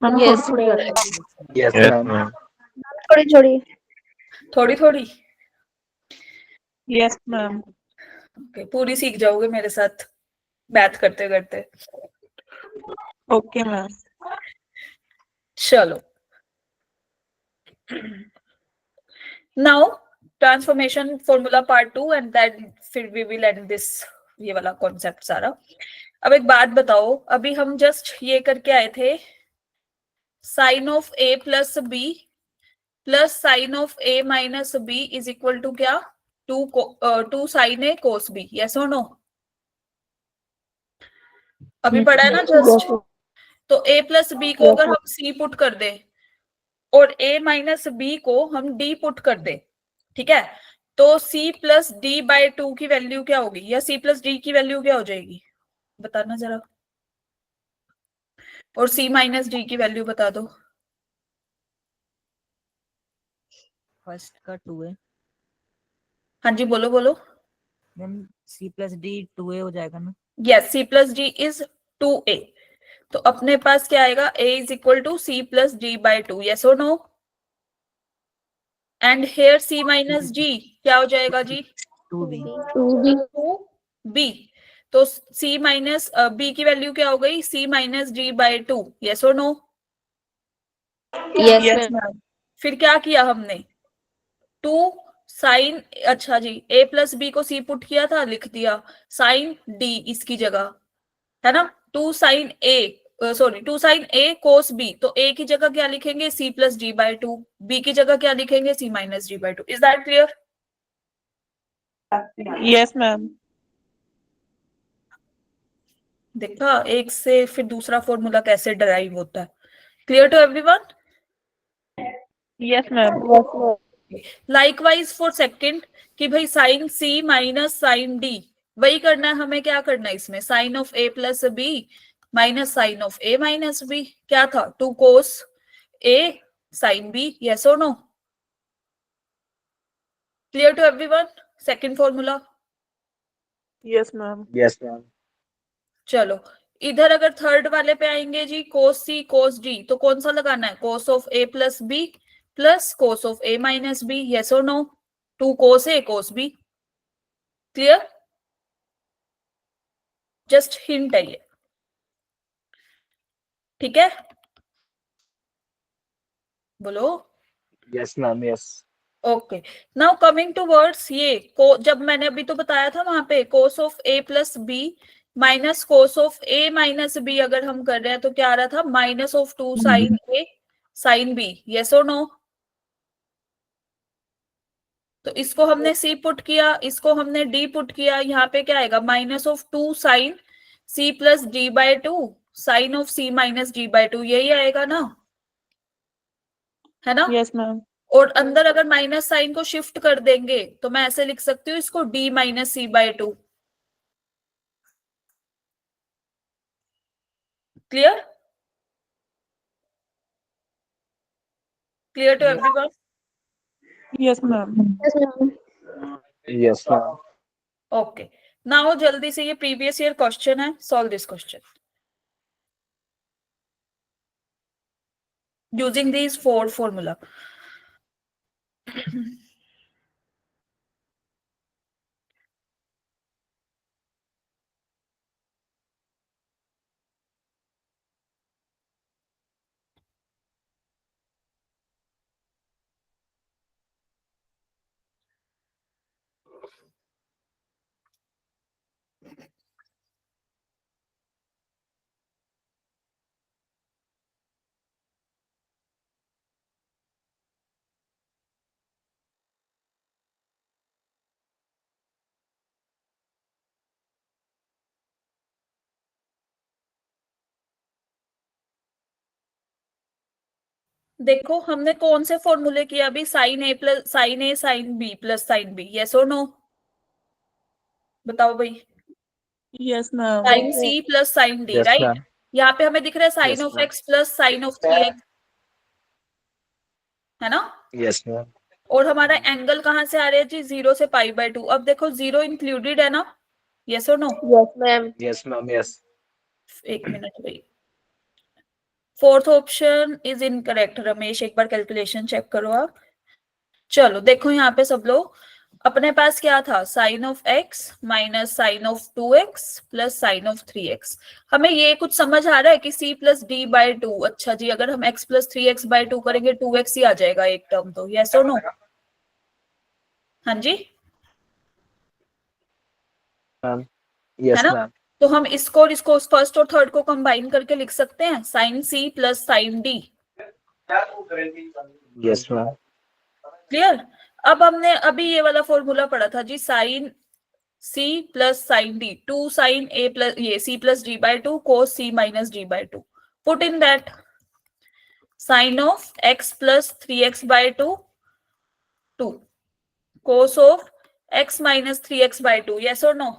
[SPEAKER 7] मैम
[SPEAKER 2] Yes,
[SPEAKER 7] थोड़ी
[SPEAKER 2] ma'am.
[SPEAKER 8] Yes,
[SPEAKER 9] Yes,
[SPEAKER 8] ma'am.
[SPEAKER 9] ma'am.
[SPEAKER 2] थोड़ी थोड़ी।
[SPEAKER 1] थोड़ी थोड़ी?
[SPEAKER 7] Yes ma'am.
[SPEAKER 1] Okay, पूरी सीख जाओगे मेरे साथ मैथ करते करते।
[SPEAKER 7] Okay ma'am.
[SPEAKER 1] चलो now transformation formula part 2 and then फिर वी विल एंड दिस ये वाला कॉन्सेप्ट सारा। अब एक बात बताओ, अभी हम जस्ट ये करके आए थे, sine of A plus B plus sine of A minus B is equal to क्या? 2 sine A cos B. Yes और नो? अभी पढ़ा है ना जस्ट? तो ए प्लस बी को अगर हम सी पुट कर दे और ए माइनस बी को हम डी पुट कर दे, ठीक है, तो सी प्लस डी बाय 2 की वैल्यू क्या होगी, या सी प्लस डी की वैल्यू क्या हो जाएगी? बताना जरा। और सी माइनस डी की वैल्यू बता दो।
[SPEAKER 3] फर्स्ट का 2 है
[SPEAKER 1] हाँ जी बोलो बोलो।
[SPEAKER 3] मैम। सी प्लस डी 2a हो जाएगा ना?
[SPEAKER 1] Yes, C plus D is 2a। तो अपने पास क्या आएगा? a is equal to C plus D by 2। Yes और no? And here c minus d क्या हो जाएगा जी?
[SPEAKER 3] 2b।
[SPEAKER 1] 2b। तो c माइनस b की वैल्यू क्या हो गई? c minus d by 2। Yes और no?
[SPEAKER 2] Yes
[SPEAKER 7] yes
[SPEAKER 2] ma'am.
[SPEAKER 7] Ma'am.
[SPEAKER 1] फिर क्या किया हमने? 2 साइन, अच्छा जी a प्लस बी को c पुट किया था, लिख दिया साइन d इसकी जगह, है ना? 2 sine a, sorry 2 sine a cos b, तो a की जगह क्या लिखेंगे? c plus D by 2। b की जगह क्या लिखेंगे? c minus D by 2। Is that clear?
[SPEAKER 7] Yes ma'am.
[SPEAKER 1] देखा एक से फिर दूसरा फॉर्मूला कैसे डराइव होता है। Clear to everyone?
[SPEAKER 7] Yes ma'am.
[SPEAKER 1] Likewise for second कि भाई sine C minus sine D, वही करना है हमें। क्या करना है इसमें? Sine of A plus B minus sine of A minus B. क्या था? 2 cos A sine B. Yes और no? Clear to everyone? Second formula.
[SPEAKER 7] Yes ma'am.
[SPEAKER 8] Yes, ma'am.
[SPEAKER 1] चलो इधर अगर थर्ड वाले पे आएंगे जी, कोस सी कोस डी, तो कौन सा लगाना है? Cos of A plus B plus cos of A minus B. Yes और no? 2 cos A cos B. Clear? Just hint है ये, ठीक है? बोलो।
[SPEAKER 8] Yes, ma'am. Yes.
[SPEAKER 1] Okay now coming towards, ये को जब मैंने अभी तो बताया था वहां पे cos of A plus B minus cos of A minus B अगर हम कर रहे हैं तो क्या आ रहा था? Minus of 2 sine A sine B. Yes और नो? तो इसको हमने सी पुट किया, इसको हमने डी पुट किया, यहाँ पे क्या आएगा? Minus of 2 sine C plus D by 2 sine of C minus D by 2, यही आएगा ना, है ना?
[SPEAKER 7] Yes ma'am.
[SPEAKER 1] और अंदर अगर माइनस साइन को शिफ्ट कर देंगे तो मैं ऐसे लिख सकती हूँ इसको d minus C by 2। Clear? Clear to everyone?
[SPEAKER 7] Yes, ma'am.
[SPEAKER 4] Yes, ma'am.
[SPEAKER 8] Yes, ma'am.
[SPEAKER 1] Okay, now जल्दी से ये प्रीवियस ईयर क्वेश्चन है, solve this question using this 4 formula. देखो हमने कौन से फॉर्मूले किया अभी, sine A plus sine A sine B plus sine B, yes और नो? बताओ भाई।
[SPEAKER 7] Yes, ma'am.
[SPEAKER 1] Sine C plus sine D,
[SPEAKER 8] Yes,
[SPEAKER 1] right?
[SPEAKER 8] ma'am.
[SPEAKER 1] यहाँ पे हमें दिख रहा है sine
[SPEAKER 8] Yes,
[SPEAKER 1] of
[SPEAKER 8] ma'am.
[SPEAKER 1] X plus sine of 3x, है ना?
[SPEAKER 8] Yes, ma'am.
[SPEAKER 1] और हमारा एंगल कहाँ से आ रहा है जी? 0 से पाई बाय 2। अब देखो 0 इंक्लूडेड है ना, यस और no?
[SPEAKER 2] Yes, ma'am.
[SPEAKER 8] Yes, ma'am. Yes.
[SPEAKER 1] एक मिनट भाई, fourth option is incorrect. Ramesh एक बार कैलकुलेशन चेक करो आप। चलो देखो यहाँ पे सब लोग, अपने पास क्या था? Sine of X minus sine of 2x plus sine of 3x। हमें ये कुछ समझ आ रहा है कि c प्लस डी बाय 2। अच्छा जी, अगर हम x प्लस 3x बाय 2 करेंगे 2x ही आ जाएगा एक टर्म, तो यस और नो? हाँ जी,
[SPEAKER 8] Ma'am. Yes,
[SPEAKER 1] है ना?
[SPEAKER 8] ma'am.
[SPEAKER 1] तो हम इसको और इसको फर्स्ट और थर्ड को कंबाइन करके लिख सकते हैं, sine C plus sine D.
[SPEAKER 8] Yes, ma'am.
[SPEAKER 1] Clear? अब हमने अभी ये वाला फॉर्मूला पढ़ा था जी, sine C plus sine D, 2 sine A plus ये C plus D by 2 cos C minus D by 2। Put in that sine of x plus 3x by 2 2 cos of x minus 3x by 2, yes और no?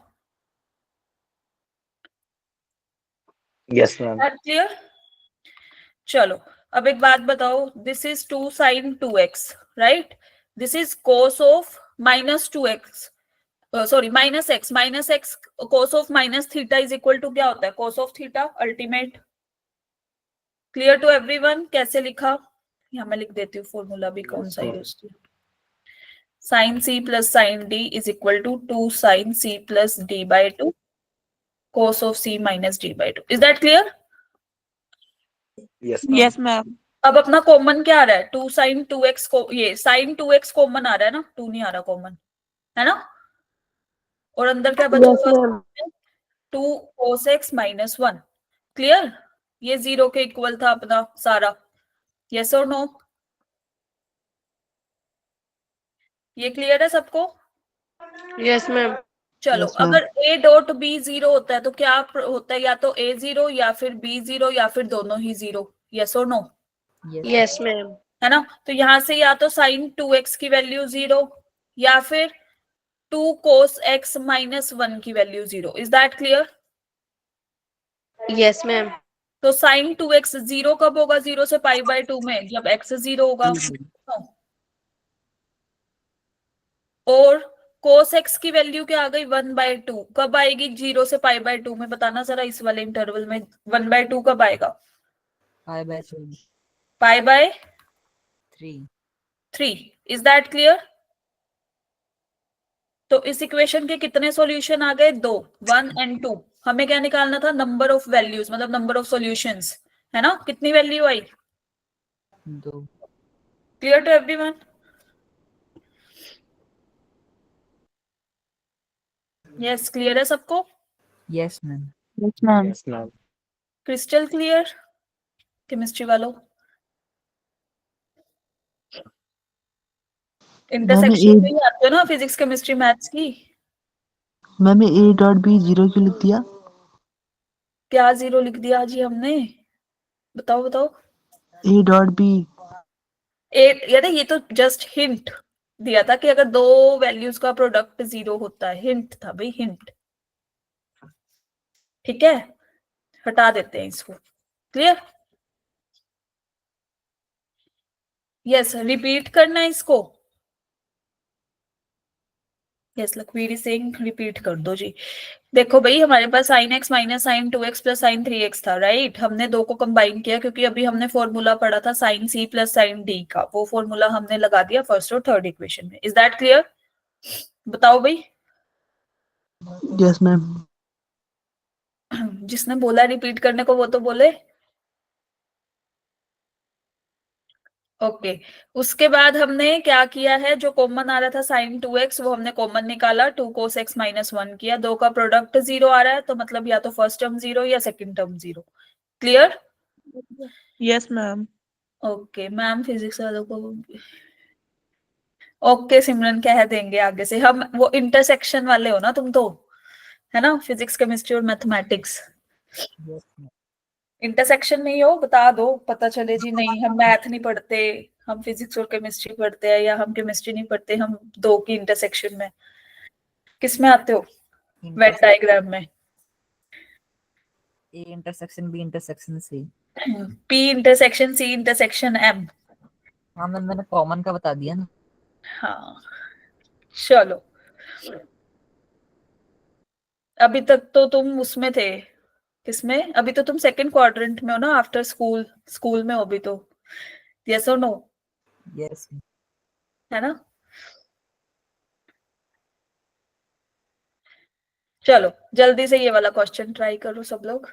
[SPEAKER 8] Yes, ma'am.
[SPEAKER 1] That clear? चलो अब एक बात बताओ, this is 2 sine 2x, right? This is cos of minus 2x, sorry minus X cos of minus theta is equal to क्या होता है? Cos of theta ultimate. Clear to everyone? कैसे लिखा? यहाँ मैं लिख देती हूँ फॉर्मूला भी कौन सा यूज किया। Sine C plus sine D is equal to 2 sine C plus D by 2 cos of C minus D by 2। Is that clear?
[SPEAKER 8] Yes, ma'am.
[SPEAKER 7] Yes, ma'am.
[SPEAKER 1] अब अपना कॉमन क्या आ रहा है? 2 साइन 2x को, ये साइन 2x कॉमन आ रहा है ना, 2 नहीं आ रहा कॉमन, है ना? और अंदर क्या बचा?
[SPEAKER 2] Yes, ma'am.
[SPEAKER 1] 2 cos x minus 1। Clear? ये 0 के इक्वल था अपना सारा, यस और नो? ये क्लियर है सबको?
[SPEAKER 2] Yes, ma'am.
[SPEAKER 1] चलो
[SPEAKER 3] Yes, ma'am.
[SPEAKER 1] अगर a डॉट b 0 होता है तो क्या होता है? या तो a 0 या फिर b 0 या फिर दोनों ही 0, यस और नो?
[SPEAKER 2] Yes, ma'am.
[SPEAKER 1] है ना? तो यहां से या तो साइन 2x की वैल्यू 0 या फिर 2 cos x माइनस 1 की value 0। Is that clear?
[SPEAKER 2] Yes, ma'am.
[SPEAKER 1] तो साइन 2x 0 कब होगा? 0 से पाई बाय 2 में, जब x 0 होगा। और cos x की वैल्यू क्या आ गई? 1/2। कब आएगी 0 से पाई बाय 2 में? बताना जरा, इस वाले इंटरवल में 1/2 कब आएगा?
[SPEAKER 3] पाई by 3।
[SPEAKER 1] Pi by
[SPEAKER 3] 3।
[SPEAKER 1] 3। Is that clear? तो इस इक्वेशन के कितने सॉल्यूशन आ गए? 2, 1 एंड 2। हमें क्या निकालना था? नंबर ऑफ वैल्यूज, मतलब नंबर ऑफ सॉल्यूशंस, है ना? कितनी वैल्यू आई?
[SPEAKER 3] 2।
[SPEAKER 1] Clear to everyone? Yes, clear है सबको?
[SPEAKER 3] Yes ma'am.
[SPEAKER 5] Yes, ma'am.
[SPEAKER 8] Yes, ma'am.
[SPEAKER 1] Crystal clear? Chemistry वालों, इंटरसेक्शन में ही आते हो ना फिजिक्स केमिस्ट्री मैथ्स की?
[SPEAKER 9] मैम ए डॉट बी 0 क्यों लिख दिया?
[SPEAKER 1] क्या 0 लिख दिया जी हमने? बताओ बताओ।
[SPEAKER 9] ए डॉट बी
[SPEAKER 1] यार ये तो जस्ट हिंट दिया था कि अगर दो वैल्यूज का प्रोडक्ट 0 होता है, हिंट था भाई, हिंट। ठीक है, हटा देते हैं इसको। क्लियर? यस, रिपीट करना है इसको। यस, लखवीर सिंह रिपीट कर दो जी। देखो भाई, हमारे पास sin x minus sine 2x plus sine 3x था, राइट? हमने दो को कंबाइन किया क्योंकि अभी हमने फॉर्मूला पढ़ा था sin c plus sign d का, वो फॉर्मूला हमने लगा दिया फर्स्ट और थर्ड इक्वेशन में। Is that clear? बताओ भाई।
[SPEAKER 9] Yes ma'am.
[SPEAKER 1] जिसने बोला रिपीट करने को वो तो बोले। ओके, उसके बाद हमने क्या किया है, जो कॉमन आ रहा था sin 2x वो हमने कॉमन निकाला, 2 cos x माइनस 1 किया। दो का प्रोडक्ट 0 आ रहा है तो मतलब या तो फर्स्ट टर्म 0 या second term 0। Clear?
[SPEAKER 7] Yes, ma'am.
[SPEAKER 1] Okay ma'am, physics वालों को ओके सिमरन कह देंगे आगे से हम। वो इंटरसेक्शन वाले हो ना तुम तो, है ना? फिजिक्स केमिस्ट्री और मैथमेटिक्स
[SPEAKER 3] यस मैम।
[SPEAKER 1] इंटरसेक्शन में ही हो, बता दो, पता चले जी नहीं हम मैथ नहीं पढ़ते, हम फिजिक्स और केमिस्ट्री पढ़ते हैं, या हम केमिस्ट्री नहीं पढ़ते, हम दो की इंटरसेक्शन में। किस में आते हो? वेट डायग्राम में।
[SPEAKER 3] A intersection B intersection C.
[SPEAKER 1] P intersection C intersection M.
[SPEAKER 3] हाँ मैम, मैंने कॉमन का बता दिया ना।
[SPEAKER 1] हाँ, चलो। अभी तक तो तुम उसमें थे, किसमें? अभी तो तुम सेकंड क्वाड्रेंट में हो ना, आफ्टर स्कूल। स्कूल में हो अभी तो। यस और नो?
[SPEAKER 3] यस।
[SPEAKER 1] है ना? चलो जल्दी से ये वाला क्वेश्चन ट्राई करो सब लोग।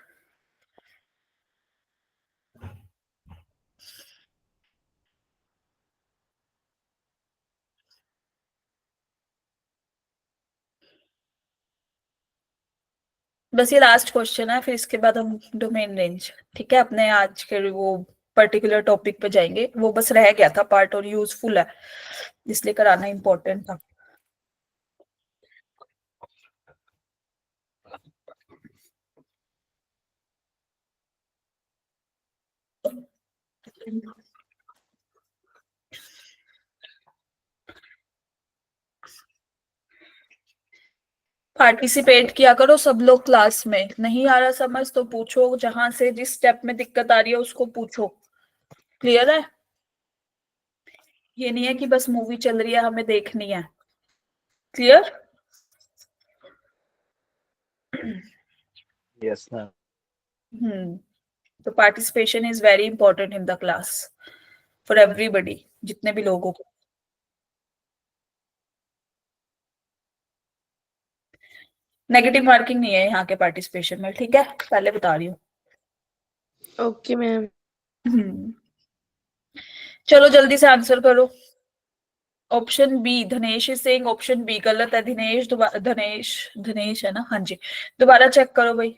[SPEAKER 1] बस ये लास्ट क्वेश्चन है, फिर इसके बाद हम डोमेन रेंज, ठीक है, अपने आज के वो पर्टिकुलर टॉपिक पे जाएंगे। वो बस रह गया था पार्ट और यूजफुल है, इसलिए कराना इम्पोर्टेंट था। पार्टिसिपेट किया करो सब लोग क्लास में। नहीं आ रहा समझ तो पूछो, जहां से जिस स्टेप में दिक्कत आ रही है उसको पूछो। क्लियर है? ये नहीं है कि बस मूवी चल रही है हमें देखनी है। क्लियर?
[SPEAKER 8] Yes, ma'am.
[SPEAKER 1] तो participation is very important in the class for everybody, जितने भी लोगों को। नेगेटिव मार्किंग नहीं है यहाँ के पार्टिसिपेशन में, ठीक है, पहले बता रही हूँ।
[SPEAKER 2] Okay ma'am.
[SPEAKER 1] हम्म, चलो जल्दी से आंसर करो। Option B, Dhanesh is saying option B गलत है। दिनेश दोबारा, धनेश, धनेश है ना? हाँ जी, दोबारा चेक करो भाई।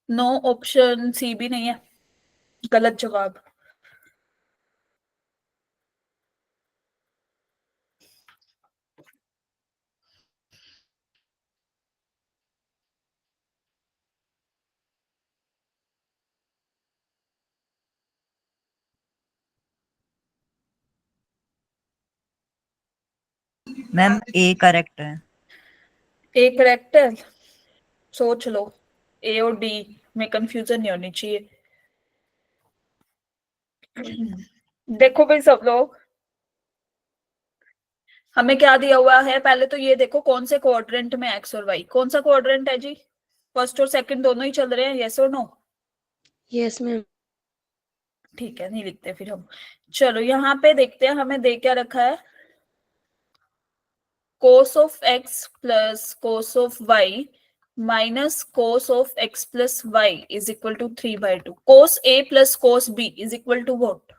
[SPEAKER 1] नो, ऑप्शन सी भी नहीं है, गलत जवाब।
[SPEAKER 3] मैम ए करेक्ट है।
[SPEAKER 1] ए करेक्ट है? सोच लो, ए और डी में कंफ्यूजन नहीं होनी चाहिए। देखो भाई सब लोग, हमें क्या दिया हुआ है, पहले तो ये देखो कौन से क्वाड्रेंट में एक्स और वाई। कौन सा क्वाड्रेंट है जी? फर्स्ट और सेकंड दोनों ही चल रहे हैं, यस और नो?
[SPEAKER 2] Yes ma'am.
[SPEAKER 1] ठीक है, नहीं लिखते फिर हम। चलो यहाँ पे देखते हैं हमें दे क्या रखा है। cos of x plus cos of y minus cos of x plus y is equal to 3/2. Cos a plus cos b is equal to what?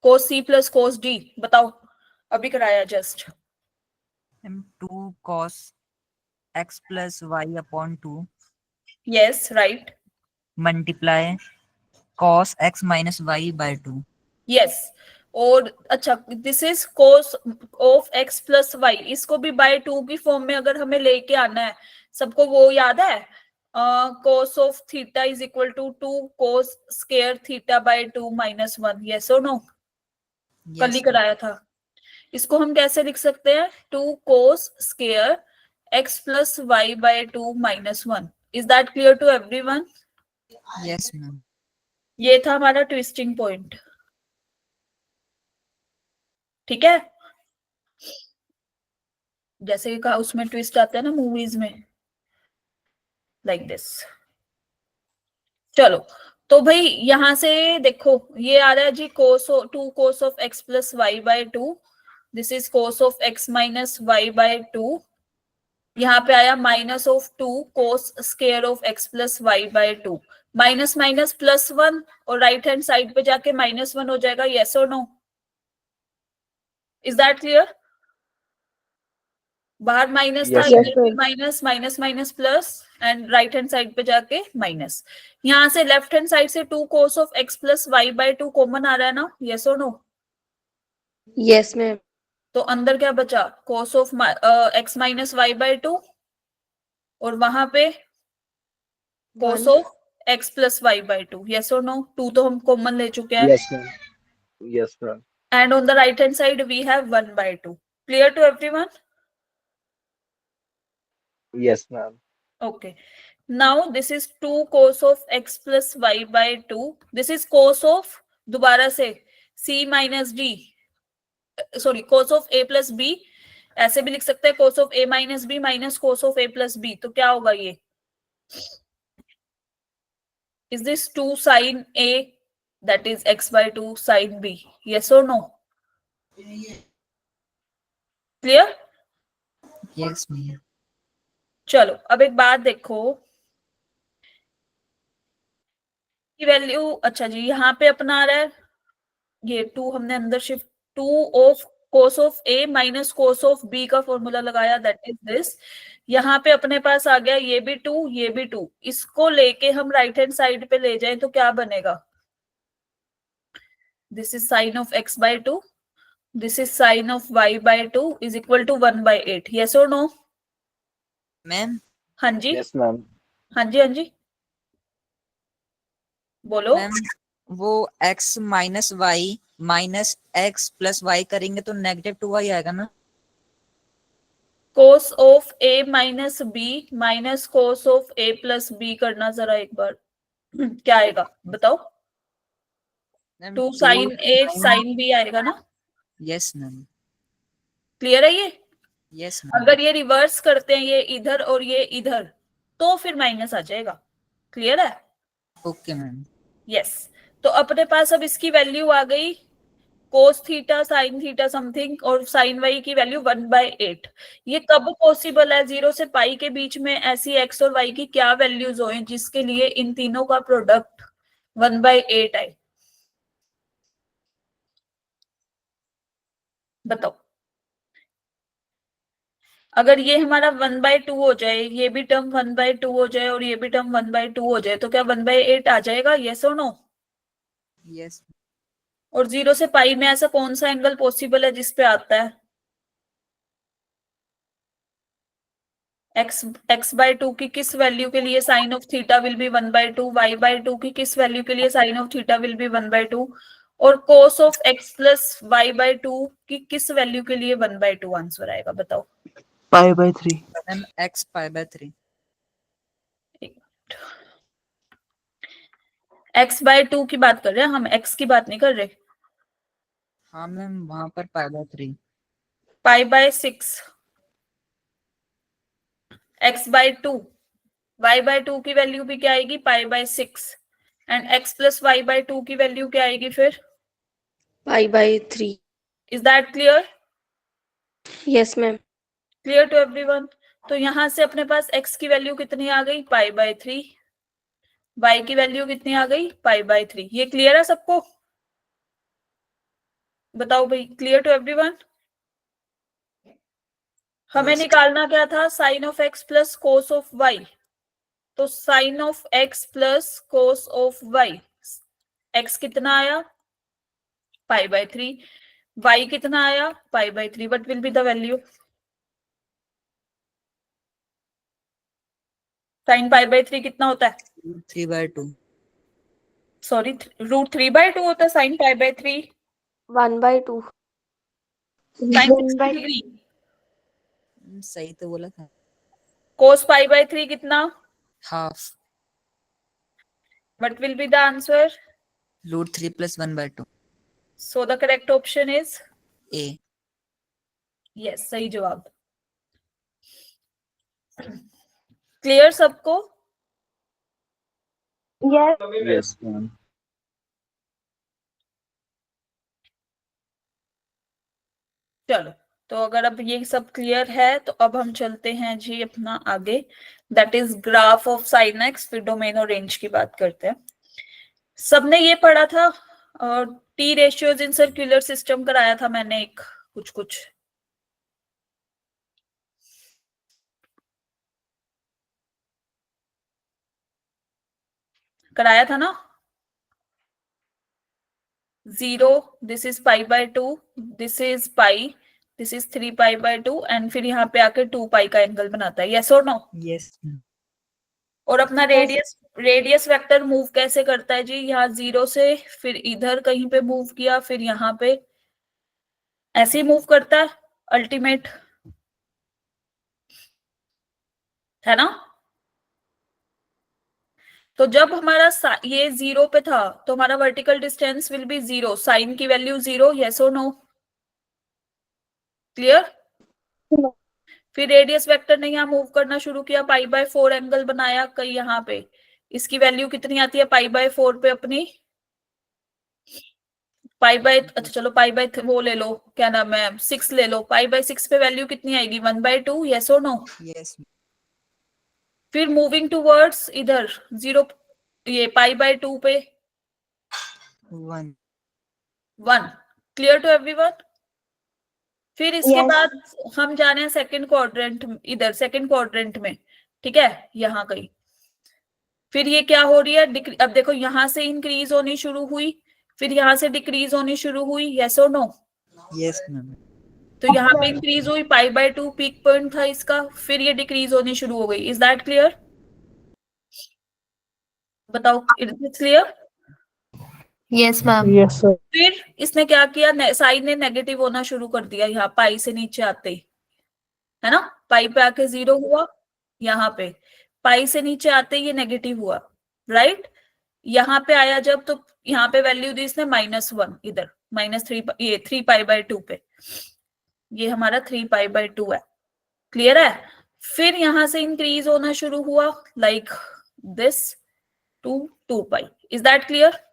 [SPEAKER 1] Cos c plus cos d, बताओ, अभी कराया just.
[SPEAKER 3] Ma'am 2 cos x plus y upon 2
[SPEAKER 1] yes right.
[SPEAKER 3] Multiply cos x minus y by 2।
[SPEAKER 1] Yes, और अच्छा, this is cos of x plus Y, इसको भी बाय 2 की फॉर्म में अगर हमें लेके आना है, सबको वो याद है, cos of theta is equal to 2 cos square theta by 2 minus 1, yes और नो? कल ही कराया था। इसको हम कैसे लिख सकते हैं? 2 cos square X plus Y by 2 minus 1। Is that clear to everyone?
[SPEAKER 3] Yes ma'am.
[SPEAKER 1] ये था हमारा ट्विस्टिंग पॉइंट। ठीक है, जैसे कि कहा उसमें ट्विस्ट आता है ना मूवीज में, लाइक दिस। चलो, तो भाई यहां से देखो, ये आ रहा है जी cos 2 cos of x plus Y by 2, this is cos of X minus Y by 2। यहाँ पे आया minus of 2 cos square of x plus Y by 2, minus minus plus 1, और राइट हैंड साइड पे जाके माइनस 1 हो जाएगा, यस और नो? Is that clear? बाहर माइनस था,
[SPEAKER 8] Yes,
[SPEAKER 1] इधर भी
[SPEAKER 4] sir.
[SPEAKER 1] Minus, minus minus plus, and right hand side पे जाके माइनस। यहाँ से लेफ्ट हैंड साइड से 2 cos of x plus Y by 2 common आ रहा है ना, यस और नो?
[SPEAKER 2] Yes ma'am.
[SPEAKER 1] तो अंदर क्या बचा? Cos of X minus Y by 2, और वहां पे cos
[SPEAKER 2] 1।
[SPEAKER 1] Of x plus Y by 2, yes और नो? 2 तो हम कॉमन ले चुके हैं,
[SPEAKER 8] yes, ma'am. Yes, ma'am.
[SPEAKER 1] And on the right hand side we have 1/2। Clear to everyone?
[SPEAKER 8] Yes, ma'am.
[SPEAKER 1] Okay. Now this is 2 cos of x plus y by 2. This is cos of, दोबारा से, c minus d, sorry, cos of a plus b, ऐसे भी लिख सकते हैं cos of a minus b minus cos of a plus b। तो क्या होगा ये? Is this 2 sin a, that is x by 2 sin b, yes or no? Clear?
[SPEAKER 3] Yes ma'am.
[SPEAKER 1] चलो अब एक बात देखो, की वैल्यू, अच्छा जी यहाँ पे अपना आ रहा है ये 2, हमने अंदर shift 2 of cos of A minus cos of B का फॉर्मूला लगाया, दैट इज दिस। यहाँ पे अपने पास आ गया ये भी 2, ये भी 2, इसको लेके हम राइट हैंड साइड पे ले जाएं तो क्या बनेगा? This is sine of X by 2, this is sine of Y by 2 is equal to 1/8, yes और नो?
[SPEAKER 3] मैम
[SPEAKER 1] हाँ जी,
[SPEAKER 8] Yes, ma'am.
[SPEAKER 1] हाँ जी, हाँ जी, बोलो।
[SPEAKER 3] मैम वो x minus Y minus X plus Y करेंगे तो -2y आएगा ना?
[SPEAKER 1] Cos of A minus B minus cos of A plus B करना जरा एक बार, क्या आएगा बताओ?
[SPEAKER 3] Ma'am
[SPEAKER 1] 2 sine A sine B आएगा ना?
[SPEAKER 3] Yes ma'am.
[SPEAKER 1] क्लियर है ये?
[SPEAKER 3] Yes ma'am.
[SPEAKER 1] अगर ये रिवर्स करते हैं, ये इधर और ये इधर, तो फिर माइनस आ जाएगा। क्लियर है?
[SPEAKER 3] Okay ma'am.
[SPEAKER 1] यस। तो अपने पास अब इसकी वैल्यू आ गई cos theta sine theta something, और साइन वाई की वैल्यू 1/8। ये कब पॉसिबल है 0 से पाई के बीच में ऐसी एक्स और वाई की क्या वैल्यूज हो जिसके लिए इन तीनों का प्रोडक्ट 1/8 आए? बताओ। अगर ये हमारा 1/2 हो जाए, ये भी टर्म 1/2 हो जाए, और ये भी टर्म 1/2 हो जाए, तो क्या 1/8 आ जाएगा, यस और नो?
[SPEAKER 3] यस।
[SPEAKER 1] और 0 से पाई में ऐसा कौन सा एंगल पॉसिबल है जिसपे आता है? x/2 की किस वैल्यू के लिए sine of theta will be 1/2, y/2 की किस वैल्यू के लिए sine of theta will be 1/2, और cos of x plus y/2 की किस वैल्यू के लिए 1/2 आंसर आएगा, बताओ।
[SPEAKER 9] π/3।
[SPEAKER 3] Ma'am x π/3।
[SPEAKER 1] x/2 की बात कर रहे हैं हम, x की बात नहीं कर रहे।
[SPEAKER 3] हाँ मैम वहां पर π/3।
[SPEAKER 1] π/6, x/2, y बाय 2 की वैल्यू भी क्या आएगी, pi by 6, and x plus Y by 2 की वैल्यू क्या आएगी फिर,
[SPEAKER 2] pi by 3।
[SPEAKER 1] Is that clear?
[SPEAKER 2] Yes ma'am.
[SPEAKER 1] Clear to everyone? तो यहां से अपने पास x की वैल्यू कितनी आ गई, पाई बाय 3, y की वैल्यू कितनी आ गई, पाई बाय 3। ये क्लियर है सबको? बताओ भाई, क्लियर टू एवरीवन? हमें
[SPEAKER 3] Yes.
[SPEAKER 1] निकालना क्या था, sine of x plus cos of y। तो sine of x plus cos of y, x कितना आया, पाई बाय 3, y कितना आया, pi by 3। What will be the value? Sine pi by 3 कितना होता है,
[SPEAKER 3] 3/2.
[SPEAKER 1] सॉरी √3/2 होता है sine pi by 3।
[SPEAKER 2] 1/2।
[SPEAKER 1] Sine 60 degree.
[SPEAKER 3] सही तो बोला था.
[SPEAKER 1] कोस पाई बाय 3 कितना,
[SPEAKER 3] half.
[SPEAKER 1] What will be the answer?
[SPEAKER 3] √3 + 1/2.
[SPEAKER 1] So the correct option is
[SPEAKER 3] A.
[SPEAKER 1] Yes, सही जवाब। क्लियर सबको?
[SPEAKER 8] Yes, ma'am.
[SPEAKER 1] चलो, तो अगर अब ये सब क्लियर है तो अब हम चलते हैं जी अपना आगे, that is graph of sine x, फिर डोमेन और रेंज की बात करते हैं। सबने ये पढ़ा था, और T ratios in circular system कराया था मैंने एक कुछ कुछ, कराया था ना। 0, this is pi by 2, this is pi, this is 3 pi by 2, and फिर यहाँ पे आके 2 पाई का एंगल बनाता है, यस और नो?
[SPEAKER 3] Yes.
[SPEAKER 1] और अपना रेडियस वेक्टर मूव कैसे करता है जी, यहाँ 0 से फिर इधर कहीं पे मूव किया, फिर यहाँ पे ऐसे ही मूव करता है अल्टीमेट, है ना। तो जब हमारा ये 0 पे था तो हमारा vertical distance will be 0, sine की वैल्यू 0, यस और नो? क्लियर? फिर रेडियस वेक्टर ने यहाँ मूव करना शुरू किया, पाई बाय 4 एंगल बनाया कहीं यहाँ पे, इसकी वैल्यू कितनी आती है पाई बाय 4 पे अपनी, पाई बाय, अच्छा चलो पाई बाय वो ले लो, क्या नाम है, 6 ले लो, पाई बाय 6 पे वैल्यू कितनी आएगी, 1/2, यस और नो?
[SPEAKER 3] Yes.
[SPEAKER 1] फिर मूविंग टूवर्ड्स इधर 0, ये पाई बाय 2 पे
[SPEAKER 3] 1.
[SPEAKER 1] 1। Clear to everyone? फिर इसके बाद हम जाने हैं सेकंड क्वाड्रेंट, इधर सेकंड क्वाड्रेंट में, ठीक है, यहाँ कहीं। फिर ये क्या हो रही है, अब देखो यहाँ से इंक्रीज होनी शुरू हुई, फिर यहाँ से डिक्रीज होनी शुरू हुई, यस और नो?
[SPEAKER 3] Yes, ma'am.
[SPEAKER 1] तो यहाँ पे इंक्रीज हुई, पाई बाय 2 पीक पॉइंट था इसका, फिर ये डिक्रीज होनी शुरू हो गई, इज दैट क्लियर? बताओ, is it clear?
[SPEAKER 5] Yes, ma'am.
[SPEAKER 7] Yes, sir.
[SPEAKER 1] फिर इसने क्या किया, साइन ने नेगेटिव होना शुरू कर दिया, यहाँ पाई से नीचे आते ही, है ना, पाई पे आके 0 हुआ, यहाँ पे पाई से नीचे आते ही ये नेगेटिव हुआ, राइट। यहाँ पे आया जब, तो यहाँ पे वैल्यू दी इसने -1, इधर -3, ये 3 पाई बाय 2 पे, ये हमारा 3 पाई बाय 2 है, क्लियर है। फिर यहां से इंक्रीज होना शुरू हुआ, like this to 2 pi, is that clear?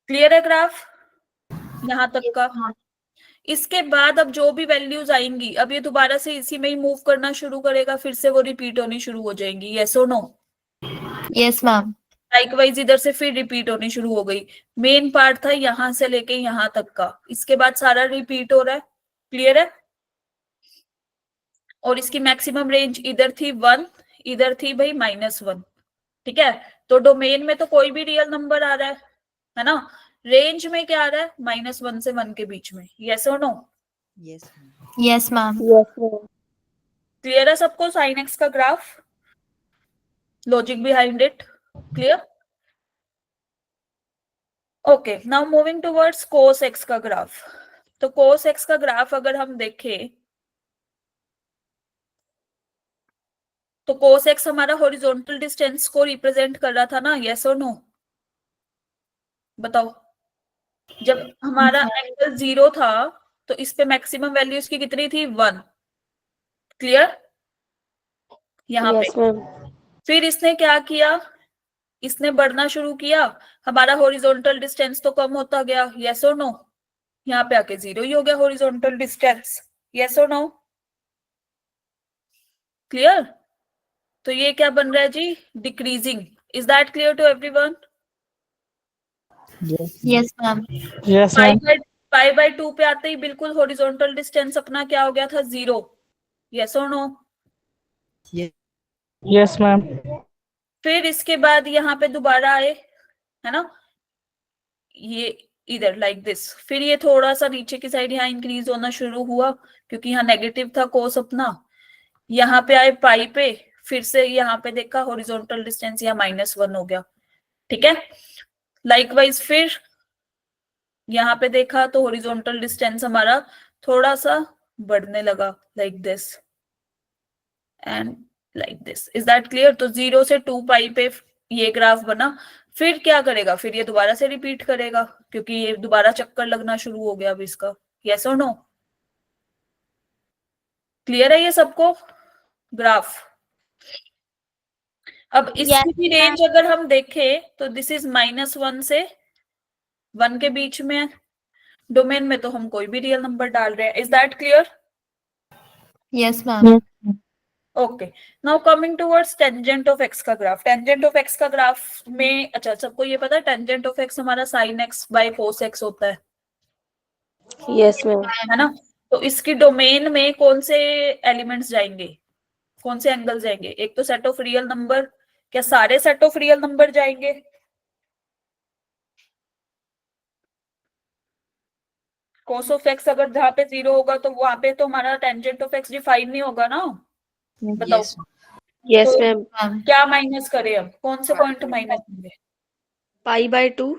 [SPEAKER 1] Clear है ग्राफ यहां तक का? इसके बाद अब जो भी वैल्यूज आएंगी, अब ये दोबारा से इसी में ही मूव करना शुरू करेगा, फिर से वो रिपीट होनी शुरू हो जाएंगी, यस और नो?
[SPEAKER 5] Yes, ma'am.
[SPEAKER 1] लाइकवाइज इधर से फिर रिपीट होनी शुरू हो गई। मेन पार्ट था यहां से लेके यहां तक का, इसके बाद सारा रिपीट हो रहा है, क्लियर है। और इसकी मैक्सिमम रेंज इधर थी 1, इधर थी भाई -1, ठीक है। तो डोमेन में तो कोई भी रियल नंबर आ रहा है ना, रेंज में क्या आ रहा है, -1 से 1 के बीच में, यस और no?
[SPEAKER 3] Yes, ma'am.
[SPEAKER 5] Yes, ma'am.
[SPEAKER 1] Clear है सबको साइन एक्स का graph, logic behind it clear? Okay, now moving towards cos x का ग्राफ। तो कोस एक्स का ग्राफ अगर हम देखें तो कोस एक्स हमारा हॉरिजॉन्टल डिस्टेंस को रिप्रेजेंट कर रहा था ना, यस और नो? बताओ, जब हमारा एंगल 0 था तो इस पे मैक्सिमम वैल्यू इसकी कितनी थी, 1, क्लियर? यहाँ पे।
[SPEAKER 2] Yes ma'am.
[SPEAKER 1] फिर इसने क्या किया, इसने बढ़ना शुरू किया, हमारा हॉरिजॉन्टल डिस्टेंस तो कम होता गया, यस और नो? यहाँ पे आके 0 ही हो गया हॉरिजॉन्टल डिस्टेंस, यस और नो? क्लियर? तो ये क्या बन रहा है जी, decreasing. Is that clear to everyone?
[SPEAKER 5] Yes, ma'am.
[SPEAKER 8] Yes,
[SPEAKER 1] pi
[SPEAKER 8] ma'am.
[SPEAKER 1] By 2 पे आते ही बिल्कुल हॉरिजॉन्टल डिस्टेंस अपना क्या हो गया था, 0, यस और नो?
[SPEAKER 8] Yes, ma'am.
[SPEAKER 1] फिर इसके बाद यहाँ पे दोबारा आए, है ना, ये इधर लाइक दिस, फिर ये थोड़ा सा नीचे की साइड यहाँ इंक्रीज होना शुरू हुआ क्योंकि यहाँ नेगेटिव था कोस अपना। यहाँ पे आए पाई पे, फिर से यहाँ पे देखा हॉरिजॉन्टल डिस्टेंस यहाँ -1 हो गया, ठीक है। लाइकवाइज फिर यहाँ पे देखा तो हॉरिजॉन्टल डिस्टेंस हमारा थोड़ा सा बढ़ने लगा, like this and like this. Is that clear? तो 0 से 2 पाई पे ये ग्राफ बना। फिर क्या करेगा, फिर ये दोबारा से रिपीट करेगा क्योंकि ये दोबारा चक्कर लगना शुरू हो गया अब इसका, यस और नो? क्लियर है ये सबको ग्राफ? अब इसकी भी रेंज अगर हम देखें तो दिस इज -1 से 1 के बीच में है। डोमेन में तो हम कोई भी रियल नंबर डाल रहे हैं। Is that clear?
[SPEAKER 5] Yes, ma'am.
[SPEAKER 1] Okay, now coming towards tangent of x का ग्राफ। टेंजेंट ऑफ एक्स का ग्राफ में, अच्छा सबको ये पता है टेंजेंट ऑफ एक्स हमारा sin x by cos x होता है
[SPEAKER 2] यस मैम।
[SPEAKER 1] है ना? तो इसकी डोमेन में कौन से एलिमेंट्स जाएंगे, कौन से एंगल जाएंगे? एक तो सेट ऑफ रियल नंबर, क्या सारे सेट ऑफ रियल नंबर जाएंगे? cos ऑफ x अगर जहाँ पे 0 होगा तो वहां पे तो हमारा टेंजेंट ऑफ x डिफाइन नहीं होगा ना, बताओ।
[SPEAKER 3] Yes.
[SPEAKER 2] यस
[SPEAKER 1] तो
[SPEAKER 2] मैम।
[SPEAKER 5] Ma'am.
[SPEAKER 1] क्या माइनस करें, अब कौन से पॉइंट माइनस होंगे?
[SPEAKER 2] π/2।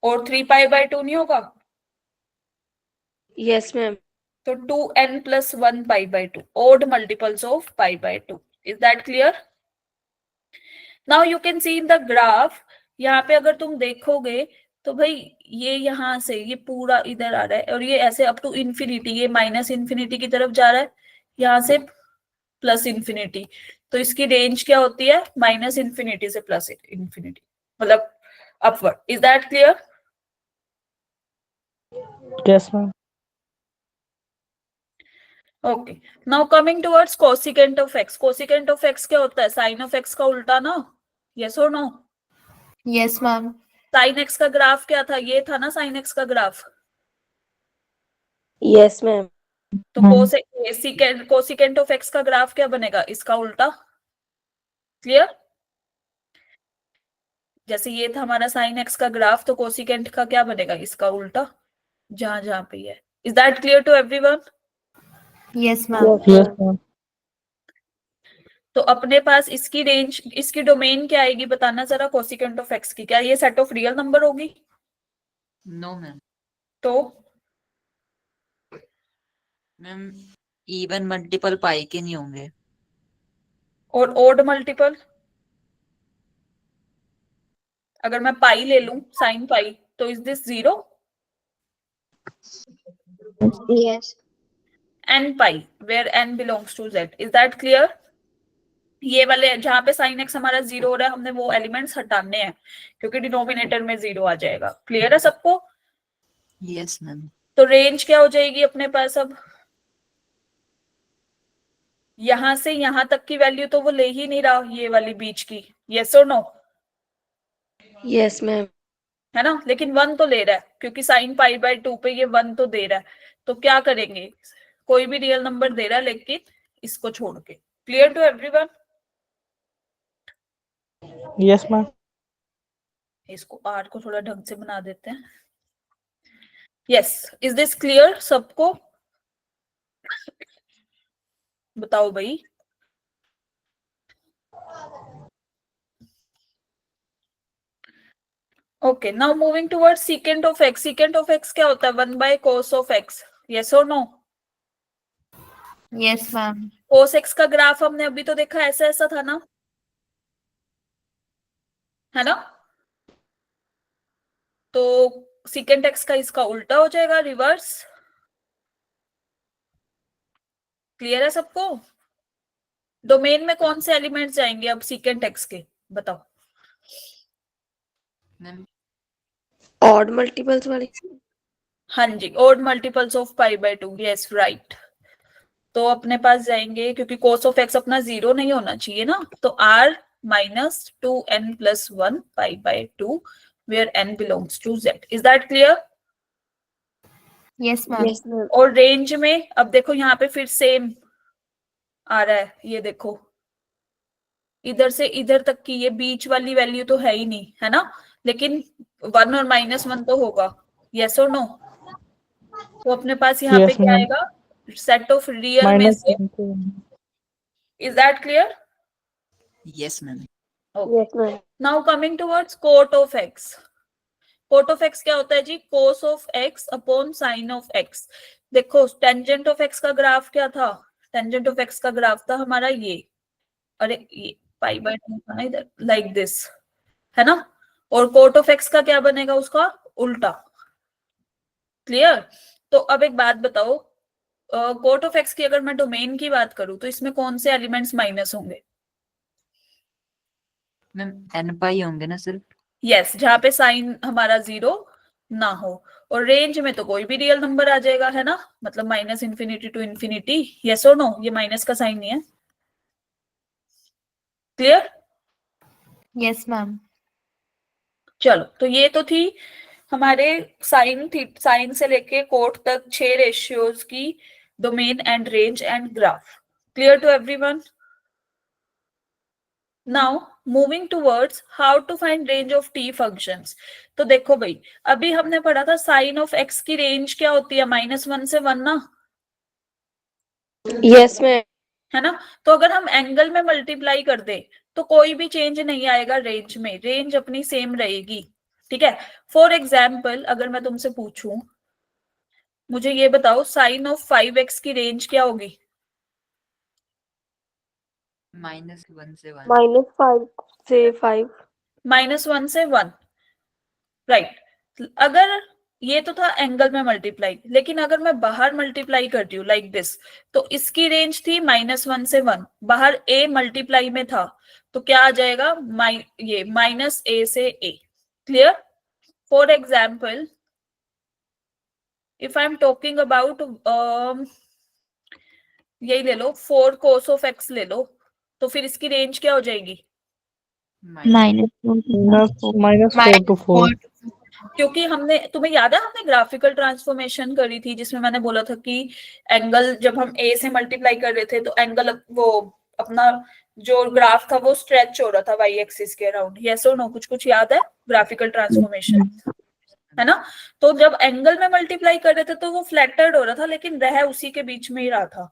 [SPEAKER 1] और 3π/2 नहीं होगा?
[SPEAKER 2] Yes ma'am.
[SPEAKER 1] तो 2n + 1 π/2, odd multiples of π/2. Is that clear? Now you can see in the graph, यहाँ पे अगर तुम देखोगे तो भाई ये यहाँ से ये पूरा इधर आ रहा है और ये ऐसे अप टू इंफिनिटी, ये -∞ की तरफ जा रहा है, यहाँ से +∞। तो इसकी रेंज क्या होती है, -∞ से +∞, मतलब upward. Is that clear?
[SPEAKER 8] Yes, ma'am.
[SPEAKER 1] Okay, now coming towards cosecant of x. Cosecant of x क्या होता है, साइन ऑफ एक्स का उल्टा ना, यस और no?
[SPEAKER 5] Yes, ma'am.
[SPEAKER 1] Sine x का ग्राफ क्या था, ये था ना साइन एक्स का ग्राफ।
[SPEAKER 2] Yes ma'am.
[SPEAKER 1] तो कोसिकेंट ऑफ एक्स का ग्राफ क्या बनेगा, इसका उल्टा। क्लियर? जैसे ये था हमारा साइन एक्स का ग्राफ, तो कोसिकेंट का क्या बनेगा, इसका उल्टा, जहां जहां पे है। Is that clear to everyone?
[SPEAKER 5] Yes, ma'am.
[SPEAKER 8] Yes, ma'am.
[SPEAKER 1] तो अपने पास इसकी रेंज, इसकी डोमेन क्या आएगी बताना जरा, कोसिकेंट ऑफ एक्स की। क्या ये सेट ऑफ रियल नंबर होगी?
[SPEAKER 3] No, ma'am.
[SPEAKER 1] तो
[SPEAKER 3] मैम इवन मल्टीपल पाई के नहीं होंगे।
[SPEAKER 1] और ओड मल्टीपल, अगर मैं पाई ले लूं, साइन पाई, तो is this 0?
[SPEAKER 4] Yes.
[SPEAKER 1] n pi, where n belongs to z। Is that clear? ये वाले जहां पे साइन एक्स हमारा 0 हो रहा है, हमने वो एलिमेंट्स हटाने हैं क्योंकि डिनोमिनेटर में 0 आ जाएगा। क्लियर है सबको?
[SPEAKER 3] Yes, ma'am.
[SPEAKER 1] तो रेंज क्या हो जाएगी अपने पास, अब यहां से यहां तक की वैल्यू तो वो ले ही नहीं रहा, ये वाली बीच की, यस और नो?
[SPEAKER 2] Yes ma'am.
[SPEAKER 1] है ना, लेकिन 1 तो ले रहा है क्योंकि साइन π/2 पे ये 1 तो दे रहा है। तो क्या करेंगे, कोई भी रियल नंबर दे रहा है लेकिन इसको छोड़ के। Clear to everyone?
[SPEAKER 8] Yes, ma'am.
[SPEAKER 1] इसको आर को थोड़ा ढंग से बना देते हैं। यस, इज दिस क्लियर सबको? बताओ भाई। Okay, now moving towards secant of x. Secant of x क्या होता है, 1/cos ऑफ एक्स, यस और no?
[SPEAKER 5] Yes, ma'am.
[SPEAKER 1] cos x का ग्राफ हमने अभी तो देखा, ऐसा ऐसा था ना, है ना? तो सीकेंट एक्स का इसका उल्टा हो जाएगा, रिवर्स। क्लियर है सबको? डोमेन में कौन से एलिमेंट्स जाएंगे अब सीकेंट एक्स के, बताओ।
[SPEAKER 3] मैम
[SPEAKER 2] ऑड मल्टीपल्स वाली।
[SPEAKER 1] हाँ जी, odd multiples of pi by 2, yes right. तो अपने पास जाएंगे, क्योंकि कोस ऑफ एक्स अपना 0 नहीं होना चाहिए ना, तो R minus 2n+1 pi by 2 where n belongs to z। Is that clear?
[SPEAKER 5] Yes, ma'am.
[SPEAKER 2] Yes ma'am.
[SPEAKER 1] और रेंज में अब देखो यहाँ पे फिर सेम आ रहा है, ये देखो इधर से इधर तक की ये बीच वाली वैल्यू तो है ही नहीं, है ना, लेकिन 1 और -1 तो होगा, यस और नो? तो अपने पास यहाँ पे
[SPEAKER 8] Yes,
[SPEAKER 1] क्या
[SPEAKER 8] ma'am.
[SPEAKER 1] आएगा, सेट ऑफ रियल में
[SPEAKER 8] Minus
[SPEAKER 1] से।
[SPEAKER 8] 1 to 1.
[SPEAKER 1] Is that clear?
[SPEAKER 3] Yes ma'am.
[SPEAKER 2] Yes ma'am.
[SPEAKER 1] Now coming towards cot of x. Cot of x क्या होता है जी? Cos of x upon sine of x. देखो टेंजेंट ऑफ एक्स का ग्राफ क्या था? टेंजेंट ऑफ एक्स का ग्राफ था हमारा ये, अरे ये पाई बाय 2 था ना इधर, लाइक दिस, है ना। और कोट ऑफ एक्स का क्या बनेगा? उसका उल्टा। क्लियर? तो अब एक बात बताओ, कोट ऑफ एक्स की अगर मैं डोमेन की बात करूं तो इसमें कौन से एलिमेंट्स माइनस होंगे?
[SPEAKER 3] मैम n पाई होंगे ना सिर्फ।
[SPEAKER 1] यस, जहां पे साइन हमारा 0 ना हो। और रेंज में तो कोई भी रियल नंबर आ जाएगा, है ना, मतलब -∞ to ∞। यस और नो? ये माइनस का साइन नहीं है। क्लियर?
[SPEAKER 5] Yes, ma'am.
[SPEAKER 1] चलो, तो ये तो थी हमारे साइन से लेके कोट तक 6 रेशियोज की domain and range and graph. Clear to everyone? Now moving towards how to find range of T functions. तो देखो भाई, अभी हमने पढ़ा था साइन ऑफ एक्स की रेंज क्या होती है? -1 से 1 ना,
[SPEAKER 2] यस मैम।
[SPEAKER 1] है ना। तो अगर हम एंगल में मल्टीप्लाई कर दे तो कोई भी चेंज नहीं आएगा रेंज में, रेंज अपनी सेम रहेगी। ठीक है। फॉर एग्जाम्पल अगर मैं तुमसे पूछूं, मुझे ये बताओ साइन ऑफ 5x की रेंज क्या होगी?
[SPEAKER 3] -1 से 1।
[SPEAKER 2] -5 से 5।
[SPEAKER 1] -1 से 1, राइट। अगर ये तो था एंगल में मल्टीप्लाई, लेकिन अगर मैं बाहर मल्टीप्लाई करती हूँ लाइक दिस, तो इसकी रेंज थी -1 से 1, बाहर a मल्टीप्लाई में था, तो क्या आ जाएगा? ये -a से a। Clear? For example if I am talking about, यही ले लो 4 cos ऑफ x ले लो, तो फिर इसकी रेंज क्या हो जाएगी?
[SPEAKER 8] -4 to 4.
[SPEAKER 1] क्योंकि हमने, तुम्हें याद है हमने ग्राफिकल ट्रांसफॉर्मेशन करी थी जिसमें मैंने बोला था कि एंगल जब हम a से मल्टीप्लाई कर रहे थे तो एंगल वो अपना जो ग्राफ था वो स्ट्रेच हो रहा था y एक्सिस के अराउंड। यस और नो? कुछ कुछ याद है ग्राफिकल ट्रांसफॉर्मेशन, है ना। तो जब एंगल में मल्टीप्लाई कर रहे थे तो वो फ्लैटर्ड हो रहा था, लेकिन रह उसी के बीच में ही रहा था,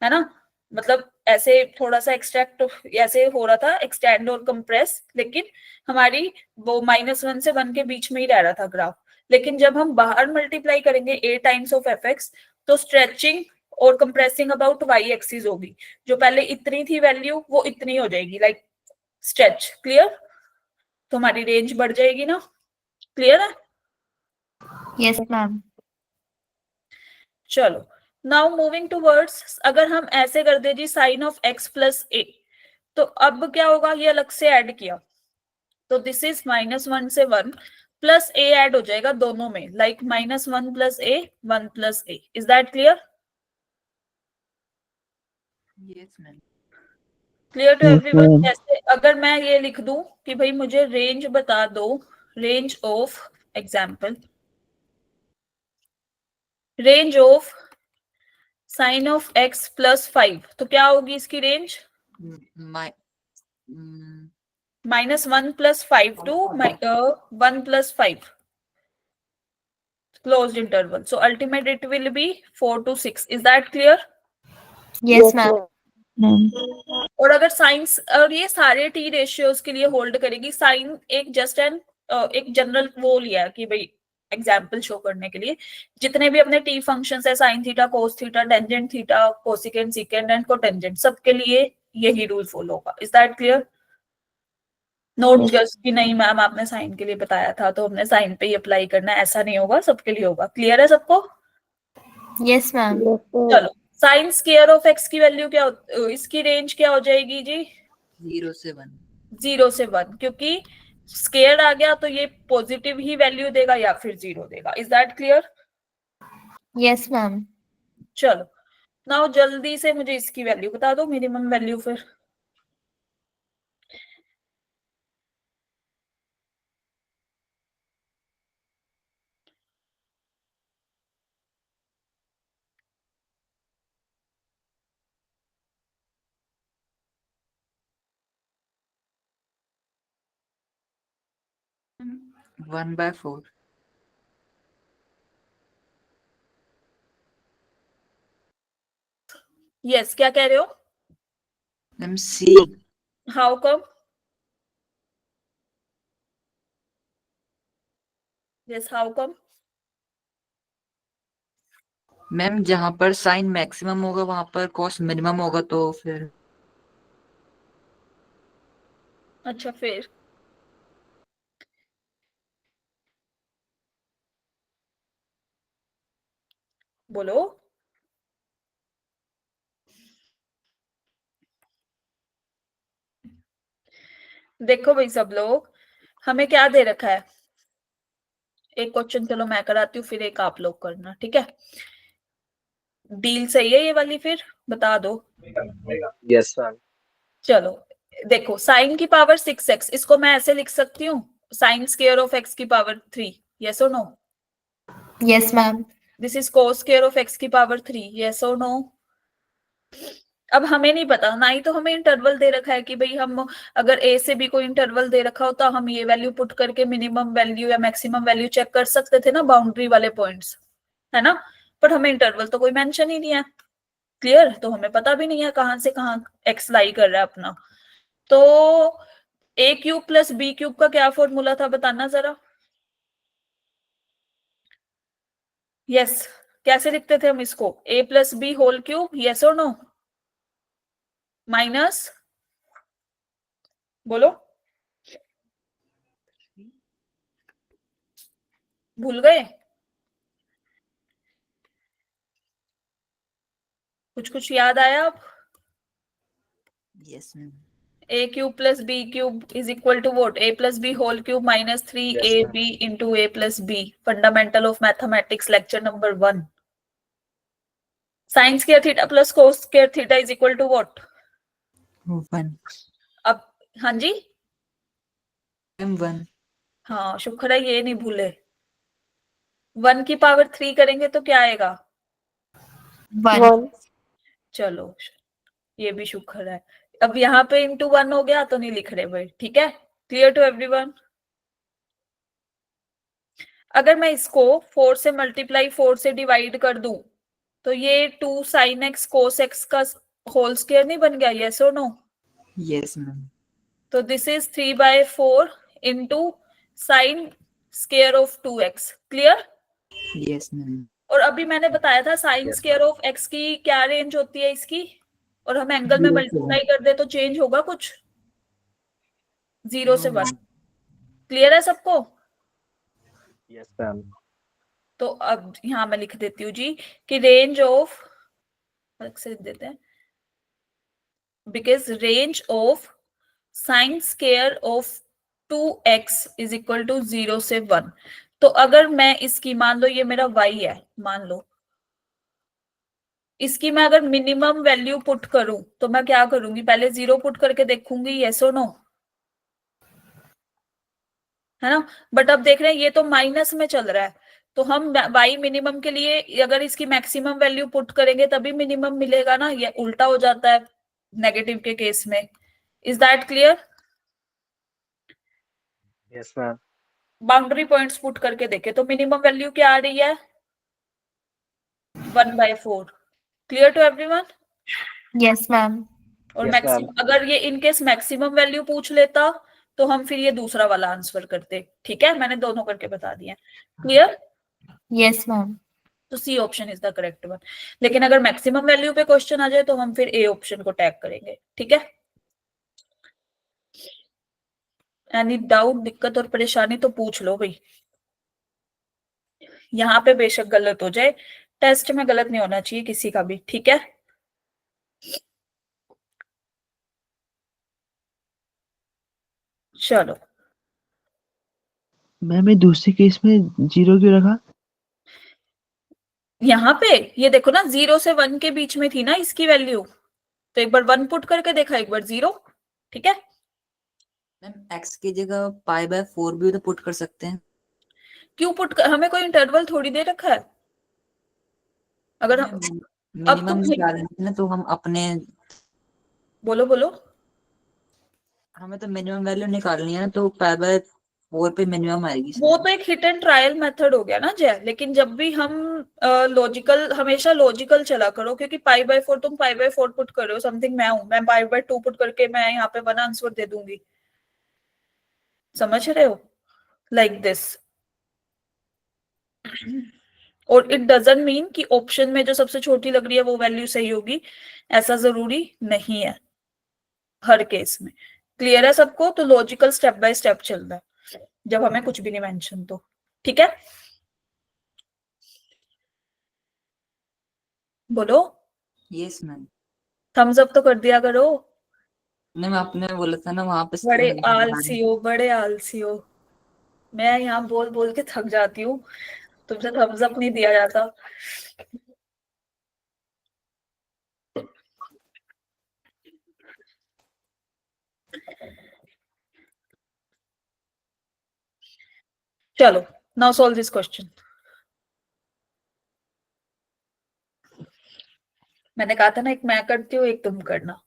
[SPEAKER 1] है ना, मतलब ऐसे थोड़ा सा एक्सट्रैक्ट ऐसे हो रहा था, एक्सटेंड और कंप्रेस, लेकिन हमारी वो -1 से 1 के बीच में ही रह रहा था ग्राफ। लेकिन जब हम बाहर मल्टीप्लाई करेंगे a टाइम्स ऑफ fx, तो स्ट्रेचिंग और कंप्रेसिंग अबाउट y एक्सिस होगी, जो पहले इतनी थी वैल्यू वो इतनी हो जाएगी, लाइक स्ट्रेच। क्लियर? तो हमारी रेंज बढ़ जाएगी ना। क्लियर है?
[SPEAKER 5] Yes, ma'am.
[SPEAKER 1] चलो, नाउ मूविंग टूवर्ड्स, अगर हम ऐसे कर दे जी sine of x plus a, तो अब क्या होगा? ये अलग से ऐड किया, तो दिस इज -1 से 1 प्लस a ऐड हो जाएगा दोनों में, like -1 plus a 1 plus a। Is that clear?
[SPEAKER 3] Yes ma'am.
[SPEAKER 1] Clear to
[SPEAKER 8] Yes,
[SPEAKER 1] everyone?
[SPEAKER 8] ma'am.
[SPEAKER 1] जैसे अगर मैं ये लिख दूं कि भाई मुझे रेंज बता दो, range of example, range of sine of x plus 5, तो क्या होगी इसकी range? -1 plus 5 to 1 plus 5 closed interval, so ultimate it will be 4 to 6। is that clear?
[SPEAKER 5] Yes, ma'am.
[SPEAKER 1] और अगर साइंस, और ये सारे टी रेशियोज के लिए होल्ड करेगी, साइन एक जस्ट एन एक जनरल वो लिया कि भाई एग्जाम्पल शो करने के लिए, जितने भी अपने टी फंक्शंस है, sign theta, cos theta, tangent theta, cosecant, secant and cotangent, सबके लिए यही रूल फॉलो होगा। Is that clear? Note just कि नहीं मैम आपने साइन के लिए बताया था तो हमने साइन पे ही अप्लाई करना है, ऐसा नहीं होगा, सबके लिए होगा। क्लियर है सबको?
[SPEAKER 5] Yes, ma'am.
[SPEAKER 1] चलो, साइन स्क्वायर ऑफ एक्स की वैल्यू क्या इसकी रेंज क्या हो जाएगी जी?
[SPEAKER 3] 0 से 1।
[SPEAKER 1] 0 से 1, क्योंकि स्केयर आ गया तो ये पॉजिटिव ही वैल्यू देगा या फिर 0 देगा। Is that clear?
[SPEAKER 5] Yes, ma'am.
[SPEAKER 1] चलो नाउ जल्दी से मुझे इसकी वैल्यू बता दो, मिनिमम वैल्यू फिर। हम्म,
[SPEAKER 3] 1/4।
[SPEAKER 1] यस, क्या कह रहे हो?
[SPEAKER 3] Ma'am C.
[SPEAKER 1] How come? Yes, how come?
[SPEAKER 3] Ma'am जहाँ पर साइन मैक्सिमम होगा वहां पर कॉस मिनिमम होगा, तो फिर
[SPEAKER 1] अच्छा, फिर बोलो। देखो भाई सब लोग, हमें क्या दे रखा है? एक क्वेश्चन चलो मैं कराती हूँ, फिर एक आप लोग करना, ठीक है? डील सही है ये वाली? फिर बता दो।
[SPEAKER 10] Yes ma'am.
[SPEAKER 1] चलो देखो, साइन की पावर 6x, इसको मैं ऐसे लिख सकती हूँ, साइन स्क्वायर ऑफ x की पावर 3। यस और no?
[SPEAKER 5] Yes, ma'am.
[SPEAKER 1] This is cos square of x की पावर 3। यस और नो? अब हमें नहीं पता, ना ही तो हमें इंटरवल दे रखा है कि भाई हम अगर a से b को इंटरवल दे रखा होता, हम ये वैल्यू पुट करके मिनिमम वैल्यू या मैक्सिमम वैल्यू चेक कर सकते थे ना, बाउंड्री वाले पॉइंट्स, है ना? पर हमें इंटरवल तो कोई मेंशन ही नहीं है। क्लियर? तो हमें पता भी नहीं है कहां से कहां x लाई कर रहा है अपना। तो a cube plus b cube का क्या फॉर्मूला था, बताना जरा। यस, कैसे लिखते थे हम इसको? a plus B whole cube. Yes और नो? माइनस, बोलो, भूल गए? कुछ कुछ याद आया अब?
[SPEAKER 3] Yes ma'am.
[SPEAKER 1] a cube plus b cube is equal to what? a plus B whole cube minus 3ab into a plus b. Fundamental of mathematics lecture number 1। Sine square theta plus cos square theta is equal to what?
[SPEAKER 3] 1।
[SPEAKER 1] अब हाँ जी,
[SPEAKER 3] मैम 1।
[SPEAKER 1] हाँ शुक्र है ये नहीं भूले। 1 की पावर 3 करेंगे तो क्या आएगा?
[SPEAKER 5] 1.
[SPEAKER 2] 1.
[SPEAKER 1] चलो ये भी शुक्र है। अब यहाँ पे इंटू 1 हो गया तो नहीं लिख रहे भाई, ठीक है? Clear to everyone? अगर मैं इसको 4 से मल्टीप्लाई 4 से डिवाइड कर दूं तो ये 2 साइन एक्स कोस एक्स का होल स्क्वायर नहीं बन गया? यस और नो?
[SPEAKER 3] Yes ma'am.
[SPEAKER 1] तो this is 3/4 into sine square of 2x। Clear?
[SPEAKER 3] Yes ma'am.
[SPEAKER 1] और अभी मैंने बताया था साइन स्क्वायर ऑफ x की क्या रेंज होती है इसकी, और हम एंगल में
[SPEAKER 3] 0 से 1।
[SPEAKER 1] मल्टीप्लाई कर दे तो चेंज होगा कुछ? 0 से 1।
[SPEAKER 3] मैम।
[SPEAKER 1] क्लियर है सबको?
[SPEAKER 10] Yes ma'am.
[SPEAKER 1] तो अब यहां मैं लिख देती हूँ जी कि रेंज ऑफ, अलग से लिख देते हैं, because range of sine square of 2x is equal to 0 से 1। तो अगर मैं इसकी, मान लो ये मेरा y है, मान लो इसकी मैं अगर मिनिमम वैल्यू पुट करूं तो मैं क्या करूंगी? पहले 0 पुट करके देखूंगी, यस और नो, है ना? बट अब देख रहे हैं ये तो माइनस में चल रहा है, तो हम y मिनिमम के लिए अगर इसकी मैक्सिमम वैल्यू पुट करेंगे तभी मिनिमम मिलेगा ना, ये उल्टा हो जाता है नेगेटिव के केस में। Is that clear?
[SPEAKER 10] Yes ma'am.
[SPEAKER 1] Boundary points put करके देखे तो मिनिमम वैल्यू क्या आ रही है? 1/4। Clear to everyone?
[SPEAKER 5] Yes, ma'am.
[SPEAKER 1] और
[SPEAKER 10] Yes,
[SPEAKER 1] मैक्सिमम,
[SPEAKER 10] ma'am.
[SPEAKER 1] अगर ये इनकेस मैक्सिमम वैल्यू पूछ लेता तो हम फिर ये दूसरा वाला आंसर करते। ठीक है, मैंने दोनों करके बता दिया। क्लियर?
[SPEAKER 5] Yes, ma'am.
[SPEAKER 1] तो C option is the correct one. लेकिन अगर मैक्सिमम वैल्यू पे क्वेश्चन आ जाए तो हम फिर ए ऑप्शन को टैग करेंगे। ठीक है? एनी डाउट, दिक्कत और परेशानी तो पूछ लो भाई। यहाँ पे बेशक गलत हो जाए, टेस्ट में गलत नहीं होना चाहिए किसी का भी। ठीक है? चलो
[SPEAKER 9] मैम ये दूसरे केस में 0 क्यों रखा?
[SPEAKER 1] यहाँ पे ये देखो ना, 0 से 1 के बीच में थी ना इसकी वैल्यू, तो एक बार 1 पुट करके देखा, एक बार 0। ठीक है,
[SPEAKER 3] मैम x की जगह π/4 भी तो पुट कर सकते हैं।
[SPEAKER 1] क्यों हमें कोई इंटरवल थोड़ी दे रखा है। अगर हम अब
[SPEAKER 3] मिनिमम निकालेंगे ना तो हम अपने,
[SPEAKER 1] बोलो बोलो,
[SPEAKER 3] हमें तो मिनिमम वैल्यू निकालनी है ना, तो π/4 पे मिनिमम आएगी
[SPEAKER 1] वो
[SPEAKER 3] इसमें।
[SPEAKER 1] तो एक हिट एंड ट्रायल मेथड हो गया ना जय। लेकिन जब भी हम लॉजिकल, हमेशा लॉजिकल चला करो, क्योंकि π/4 तुम π/4 पुट कर रहे हो, समथिंग मैं हूं, मैं π/2 पुट करके मैं यहाँ पे 1 आंसर दे दूंगी, समझ रहे हो, लाइक दिस। और इट डजंट मीन कि ऑप्शन में जो सबसे छोटी लग रही है वो वैल्यू सही होगी, ऐसा जरूरी नहीं है हर केस में। क्लियर है सबको? तो लॉजिकल स्टेप बाय स्टेप चलता है जब हमें कुछ भी नहीं मेंशन तो। ठीक है, बोलो।
[SPEAKER 3] Yes ma'am.
[SPEAKER 1] थम्स अप तो कर दिया करो।
[SPEAKER 3] मैम आपने बोला था ना वहां पे
[SPEAKER 1] बड़े आलसी हो, बड़े आलसी हो। मैं यहाँ बोल बोल के थक जाती हूँ, तुमसे थम्स अप नहीं दिया जाता। चलो, नाउ सॉल्व दिस क्वेश्चन। मैंने कहा था ना, एक मैं करती हूँ, एक तुम करना।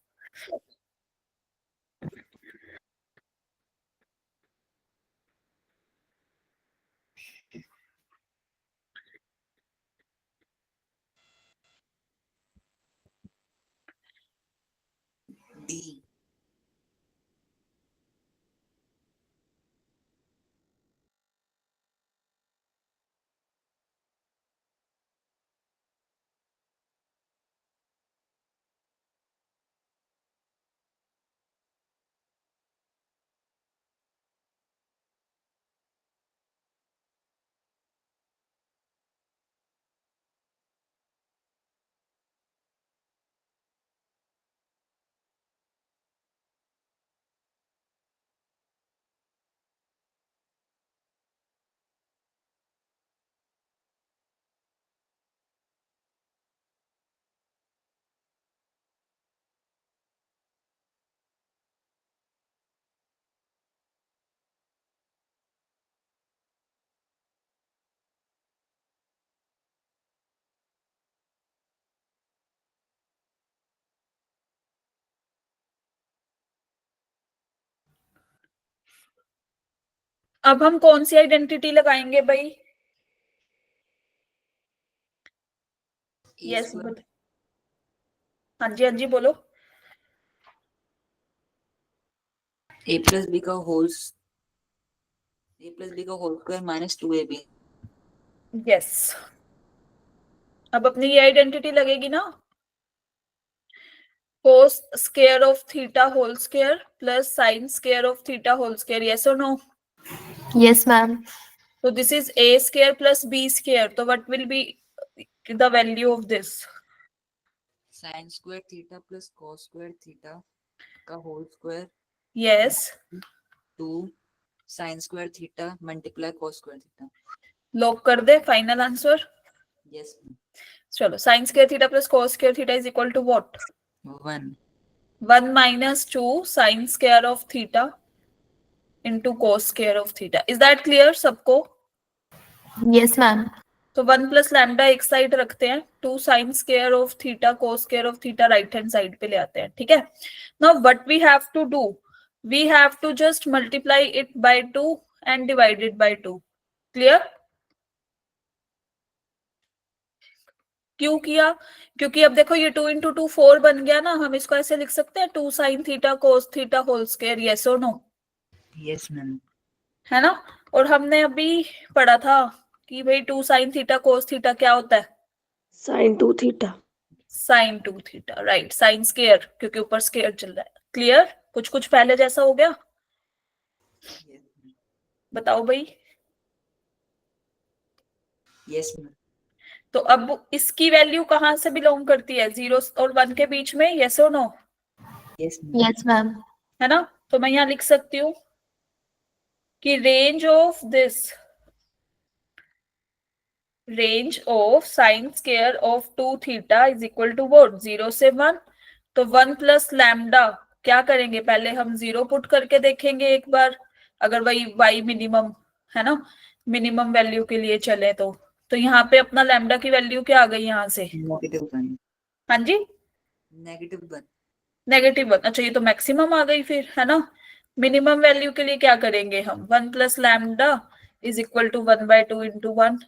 [SPEAKER 3] डी। अब हम कौन सी आइडेंटिटी लगाएंगे भाई? यस, हाँ जी, हाँ जी, बोलो। a प्लस बी का whole square minus 2ab।
[SPEAKER 1] Yes, अब अपनी ये आइडेंटिटी लगेगी ना, cos square of theta whole square plus sin square of theta whole square, yes or no?
[SPEAKER 5] Yes, ma'am.
[SPEAKER 1] So this is a square plus b square. So what will be the value of this?
[SPEAKER 3] Sine square theta plus cos square theta का whole square
[SPEAKER 1] Yes,
[SPEAKER 3] 2 sine square theta multiply cos square theta.
[SPEAKER 1] Lock कर दे, फाइनल आंसर।
[SPEAKER 3] यस
[SPEAKER 1] चलो, sin square theta plus cos square theta is equal to what?
[SPEAKER 3] 1
[SPEAKER 1] 1 minus 2 sin square of theta into cos square of theta. Is that clear सबको?
[SPEAKER 5] Yes, ma'am.
[SPEAKER 1] तो 1 प्लस लैम्डा एक साइड रखते हैं, 2 sine square of theta cos square of theta right hand side पे ले आते हैं। ठीक है, now what we have to do, we have to just multiply it by 2 and divide it by 2। Clear? क्यों किया? क्योंकि अब देखो ये 2 इंटू 2 4 बन गया ना, हम इसको ऐसे लिख सकते हैं 2 sine theta cos theta whole square, yes और नो?
[SPEAKER 3] Yes ma'am.
[SPEAKER 1] है ना? और हमने अभी पढ़ा था कि भाई 2 साइन थीटा कोस थीटा क्या होता है?
[SPEAKER 2] sin 2 theta.
[SPEAKER 1] Sine 2 theta, right, sine square, क्योंकि ऊपर स्क्वायर चल रहा है। क्लियर? कुछ कुछ पहले जैसा हो गया? बताओ भाई।
[SPEAKER 3] Yes ma'am.
[SPEAKER 1] तो अब इसकी वैल्यू कहाँ से बिलोंग करती है, 0 और 1 के बीच में, यस और नो?
[SPEAKER 3] Yes
[SPEAKER 5] Yes, ma'am.
[SPEAKER 1] है ना? तो मैं यहाँ लिख सकती हूँ कि range of sine square of 2 theta is equal to what, 0 से 1। तो 1 प्लस लैम्डा क्या करेंगे, पहले हम 0 पुट करके देखेंगे एक बार, अगर वही y मिनिमम है ना, मिनिमम वैल्यू के लिए चले तो यहाँ पे अपना लैम्डा की वैल्यू क्या आ गई यहाँ से?
[SPEAKER 3] नेगेटिव 1।
[SPEAKER 1] हाँ जी,
[SPEAKER 3] नेगेटिव 1।
[SPEAKER 1] -1। अच्छा, ये तो मैक्सिमम आ गई फिर, है ना? मिनिमम वैल्यू के लिए क्या करेंगे हम, 1 plus lambda is equal to 1/2 into 1।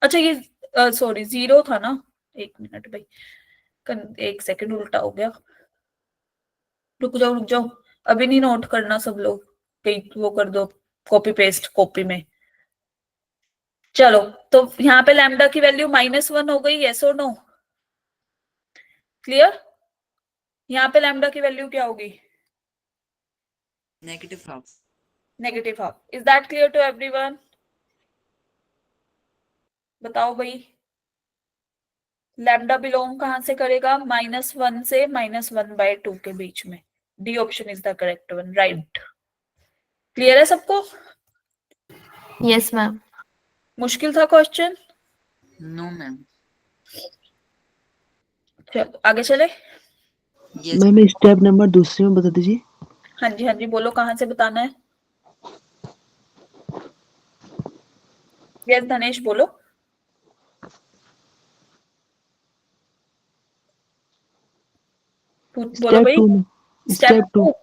[SPEAKER 1] अच्छा ये सॉरी 0 था ना, एक मिनट भाई, एक सेकंड उल्टा हो गया, रुक जाओ, अभी नहीं नोट करना सब लोग, कहीं वो कर दो कॉपी पेस्ट कॉपी में। चलो, तो यहाँ पे लैम्डा की वैल्यू -1 हो गई, यस और नो? क्लियर? यहाँ पे लैम्डा की वैल्यू क्या होगी?
[SPEAKER 3] Negative half.
[SPEAKER 1] -1/2। Is that clear to everyone? बताओ भाई, लैम्डा बिलोंग कहां से करेगा, -1 से -1/2 के बीच में। D option is the correct one, right. Clear है सबको?
[SPEAKER 5] Yes, ma'am.
[SPEAKER 1] मुश्किल था क्वेश्चन?
[SPEAKER 3] No ma'am.
[SPEAKER 1] चलो आगे चले।
[SPEAKER 3] यस
[SPEAKER 9] मैम स्टेप नंबर दूसरे में बता दीजिए।
[SPEAKER 1] हाँ जी बोलो, कहाँ से बताना है? यस धनेश बोलो। बोलो
[SPEAKER 9] स्टेप
[SPEAKER 1] भाई।
[SPEAKER 9] 2 में।
[SPEAKER 1] Step
[SPEAKER 9] step 2।
[SPEAKER 1] 2,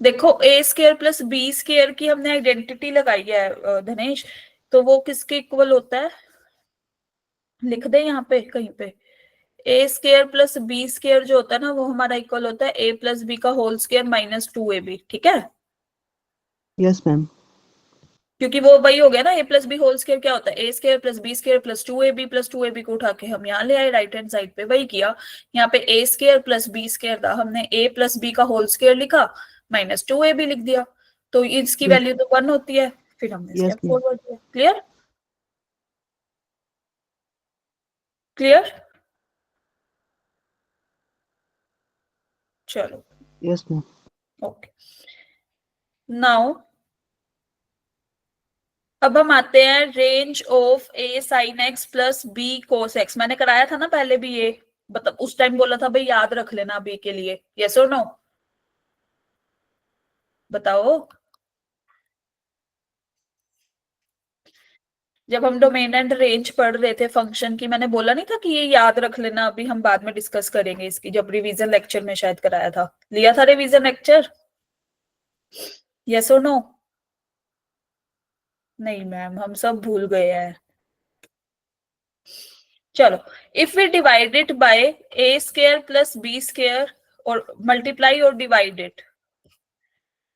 [SPEAKER 1] देखो ए स्क्वायर प्लस बी स्क्वायर की हमने आइडेंटिटी लगाई है धनेश, तो वो किसके इक्वल होता है, लिख दे यहाँ पे कहीं पे। ए स्क्वायर प्लस बी स्क्वायर जो होता है ना, वो हमारा इक्वल होता है a प्लस बी का होल स्क्वायर -2ab, ठीक है?
[SPEAKER 9] Yes ma'am.
[SPEAKER 1] क्योंकि वो वही हो गया ना, a plus B whole square क्या होता है, A square plus B square plus 2ab को उठा के हम यहाँ ले आए राइट हैंड साइड पे, वही किया। यहाँ पे a square plus B square था, हमने a प्लस बी का होल स्क्वायर लिखा, -2ab लिख दिया, तो इसकी
[SPEAKER 9] Yes.
[SPEAKER 1] वैल्यू तो 1 होती है, फिर हमने
[SPEAKER 9] Yes,
[SPEAKER 1] स्टेप
[SPEAKER 9] ma'am.
[SPEAKER 1] फॉरवर्ड किया। क्लियर? क्लियर? चलो
[SPEAKER 9] यस मैम।
[SPEAKER 1] ओके, नाउ अब हम आते हैं range of a sin x plus b cos x। मैंने कराया था ना पहले भी ये, मतलब उस टाइम बोला था भाई याद रख लेना b के लिए, यस और नो? बताओ। जब हम डोमेन एंड रेंज पढ़ रहे थे फंक्शन की, मैंने बोला नहीं था कि ये याद रख लेना, अभी हम बाद में डिस्कस करेंगे इसकी, जब रिवीजन लेक्चर में शायद कराया था, लिया था रिवीजन लेक्चर, यस और नो? नहीं मैम, हम सब भूल गए हैं। चलो, if we divide it by a square plus b square और मल्टीप्लाई और divide it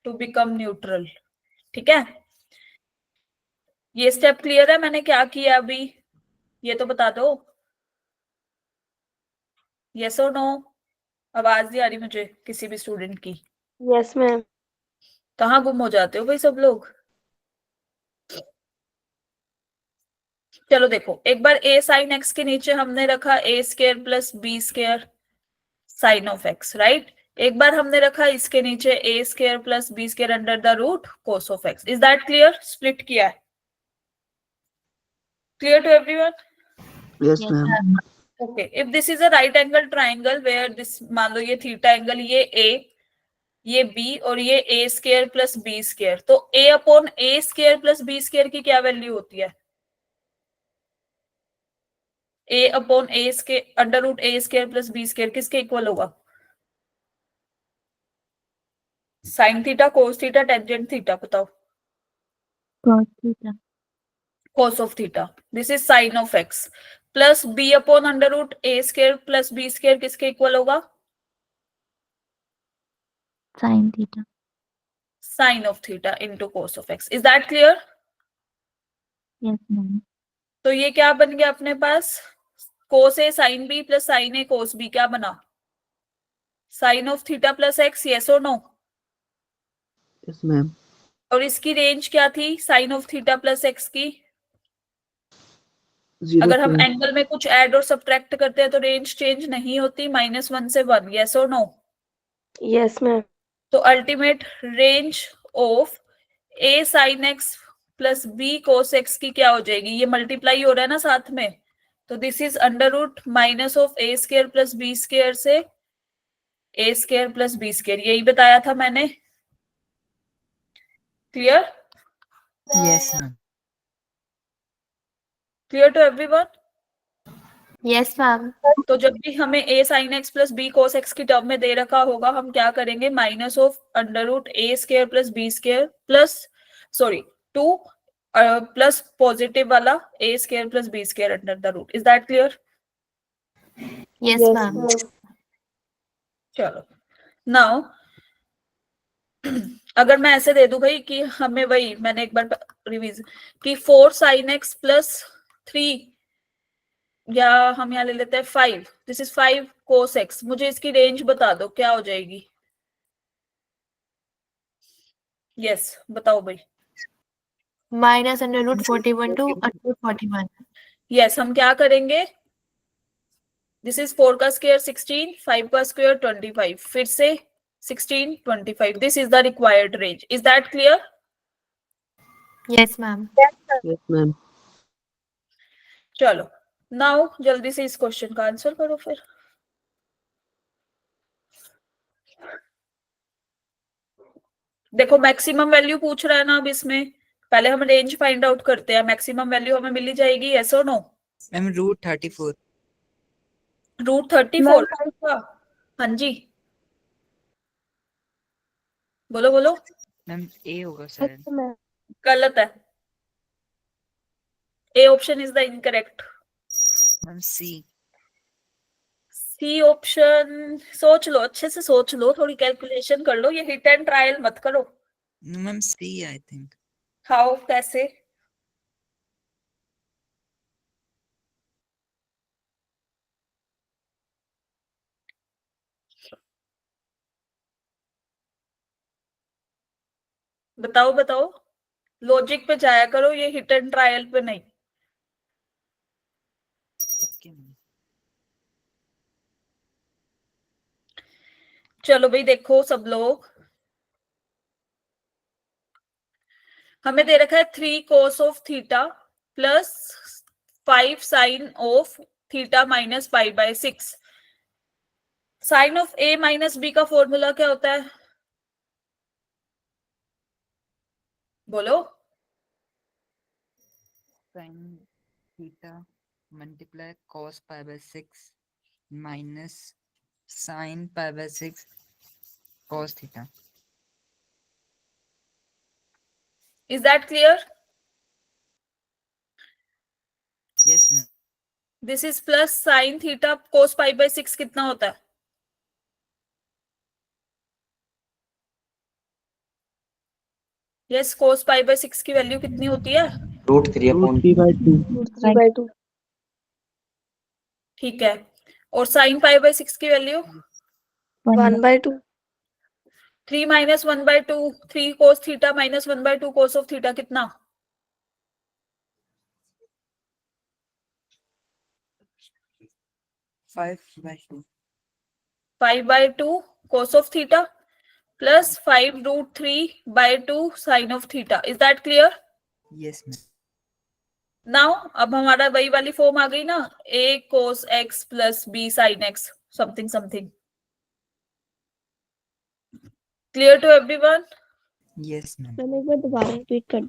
[SPEAKER 1] to become neutral, ठीक है? ये स्टेप क्लियर है मैंने क्या किया अभी, ये तो बता दो, यस और नो? आवाज नहीं आ रही मुझे किसी भी स्टूडेंट की।
[SPEAKER 2] Yes ma'am.
[SPEAKER 1] कहाँ गुम हो जाते हो भाई सब लोग? चलो देखो, एक बार a साइन x के नीचे हमने रखा a square plus b square sine of x, right? एक बार हमने रखा इसके नीचे a square plus b square under the root cos of x। Is that clear? Split किया है, clear to everyone?
[SPEAKER 9] Yes ma'am.
[SPEAKER 1] Okay, if this is a right angle triangle where this, मान लो ये थीटा एंगल, ये a, ये b और ये a square plus b square, तो a upon a square plus b square की क्या वैल्यू होती है? a upon a square under root a square plus b square किसके इक्वल होगा? Sine theta, cos theta, tangent theta, बताओ।
[SPEAKER 4] cos theta.
[SPEAKER 1] cos of theta, this is sine of x plus b upon under root a square plus b square किसके इक्वल होगा?
[SPEAKER 4] Sin theta.
[SPEAKER 1] Sine of theta into cos of x। Is that clear?
[SPEAKER 4] Yes, ma'am.
[SPEAKER 1] तो ये क्या बन गया अपने पास, cos a sin b प्लस sin a cos b, क्या बना? Sine of theta plus x, yes और नो?
[SPEAKER 9] Yes ma'am.
[SPEAKER 1] और इसकी रेंज क्या थी sine of theta plus x की?
[SPEAKER 9] जीरो
[SPEAKER 1] अगर हम
[SPEAKER 9] से
[SPEAKER 1] एंगल में कुछ ऐड और सब्ट्रैक्ट करते हैं तो रेंज चेंज नहीं होती, -1 से 1, यस और नो?
[SPEAKER 2] Yes ma'am.
[SPEAKER 1] तो ultimate range of a sin x plus b cos x की क्या हो जाएगी? ये मल्टीप्लाई हो रहा है ना साथ में, तो this is under root minus of a square plus b square से a square plus b square, यही बताया था मैंने। Clear?
[SPEAKER 3] Yes ma'am.
[SPEAKER 1] Clear to everyone?
[SPEAKER 5] Yes, ma'am.
[SPEAKER 1] तो जब भी हमें a sin x plus b cos x की टर्म में दे रखा होगा, हम क्या करेंगे? Minus of under root a square plus b square plus sorry 2 plus positive वाला a square plus b square under the root. Is that clear?
[SPEAKER 5] Yes, ma'am.
[SPEAKER 1] चलो नाउ अगर मैं ऐसे दे दूं भाई कि हमें वही मैंने एक बार रिवीज कि 4 sin x प्लस 3, या हम यहाँ ले लेते हैं 5, दिस इज 5 cos x, मुझे इसकी रेंज बता दो क्या हो जाएगी? यस बताओ भाई।
[SPEAKER 5] Minus under root 41 to under root 41.
[SPEAKER 1] Yes हम क्या करेंगे? दिस इज 4 का स्क्वायर 16, 5 का स्क्वायर 25, फिर से 16 25, this is the required range. Is that clear?
[SPEAKER 5] Yes, ma'am.
[SPEAKER 9] Yes ma'am.
[SPEAKER 1] चलो नाउ जल्दी से इस क्वेश्चन का आंसर करो फिर। देखो मैक्सिमम वैल्यू पूछ रहा है ना अब इसमें, पहले हम रेंज फाइंड आउट करते हैं, मैक्सिमम वैल्यू हमें मिल ही जाएगी, यस और नो?
[SPEAKER 3] Ma'am root 34।
[SPEAKER 1] रूट 34 का? हाँ जी बोलो बोलो।
[SPEAKER 3] मैम ए होगा शायद।
[SPEAKER 1] गलत है, A option is the incorrect.
[SPEAKER 3] Ma'am C.
[SPEAKER 1] C option सोच लो, अच्छे से सोच लो, थोड़ी कैलकुलेशन कर लो, ये हिट एंड ट्रायल मत करो।
[SPEAKER 3] Ma'am C I think.
[SPEAKER 1] How कैसे? बताओ बताओ, लॉजिक पे जाया करो, ये हिट एंड ट्रायल पे नहीं।
[SPEAKER 3] Okay ma'am.
[SPEAKER 1] चलो भाई देखो सब लोग, हमें दे रखा है 3 cos of theta plus 5 sine of theta minus pi by 6। Sine of A minus B का फॉर्मूला क्या होता है? बोलो।
[SPEAKER 3] sin theta multiply cos pi by 6 minus sin pi by 6 cos theta.
[SPEAKER 1] Is that clear?
[SPEAKER 3] Yes ma'am.
[SPEAKER 1] This is plus sign theta cos pi by 6 कितना होता है? यस कोस पाई बाय 6 की वैल्यू कितनी होती है?
[SPEAKER 6] Root 3 upon
[SPEAKER 9] 3/2।
[SPEAKER 1] ठीक है, और साइन पाई बाय 6 की value
[SPEAKER 2] 1/2।
[SPEAKER 1] 3 minus 1/2, 3 cos theta minus 1/2 cos of theta कितना?
[SPEAKER 3] 5/2।
[SPEAKER 1] 5/2 cos of theta plus 5√3/2 sine of theta. Is that clear?
[SPEAKER 3] Yes ma'am.
[SPEAKER 1] Now अब हमारा वही वाली फॉर्म आ गई ना, a cos x plus b sin x something something. Clear to everyone?
[SPEAKER 3] Yes ma'am.
[SPEAKER 2] मैंने एक बार दोबारा रिपीट कर।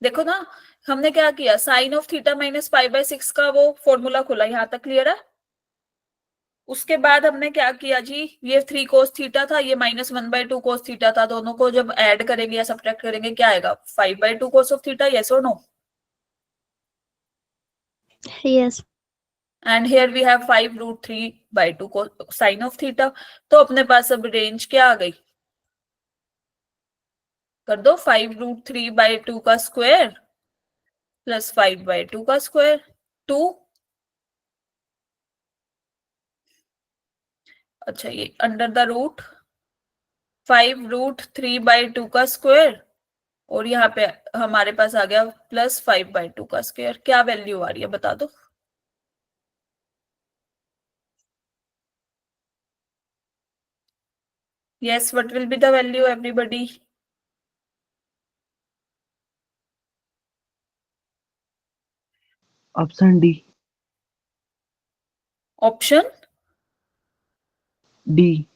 [SPEAKER 1] देखो ना हमने क्या किया, sine of theta minus pi by 6 का वो फॉर्मूला खोला, यहाँ तक क्लियर है? उसके बाद हमने क्या किया जी, ये 3 cos थीटा था, ये -1/2 cos थीटा था, दोनों को जब ऐड करेंगे या सब्ट्रैक्ट करेंगे क्या आएगा? 5/2 cos ऑफ थीटा, यस और no?
[SPEAKER 2] Yes.
[SPEAKER 1] And here we have 5√3/2 sine of theta. तो अपने पास अब रेंज क्या आ गई? कर दो 5√3/2 का स्क्वायर प्लस 5/2 का स्क्वायर 2। अच्छा ये अंडर द रूट 5√3/2 का स्क्वायर और यहाँ पे हमारे पास आ गया +5/2 का स्क्वायर। क्या वैल्यू आ रही है बता दो। Yes, what will be the value everybody?
[SPEAKER 9] Option D.
[SPEAKER 1] Option
[SPEAKER 9] D.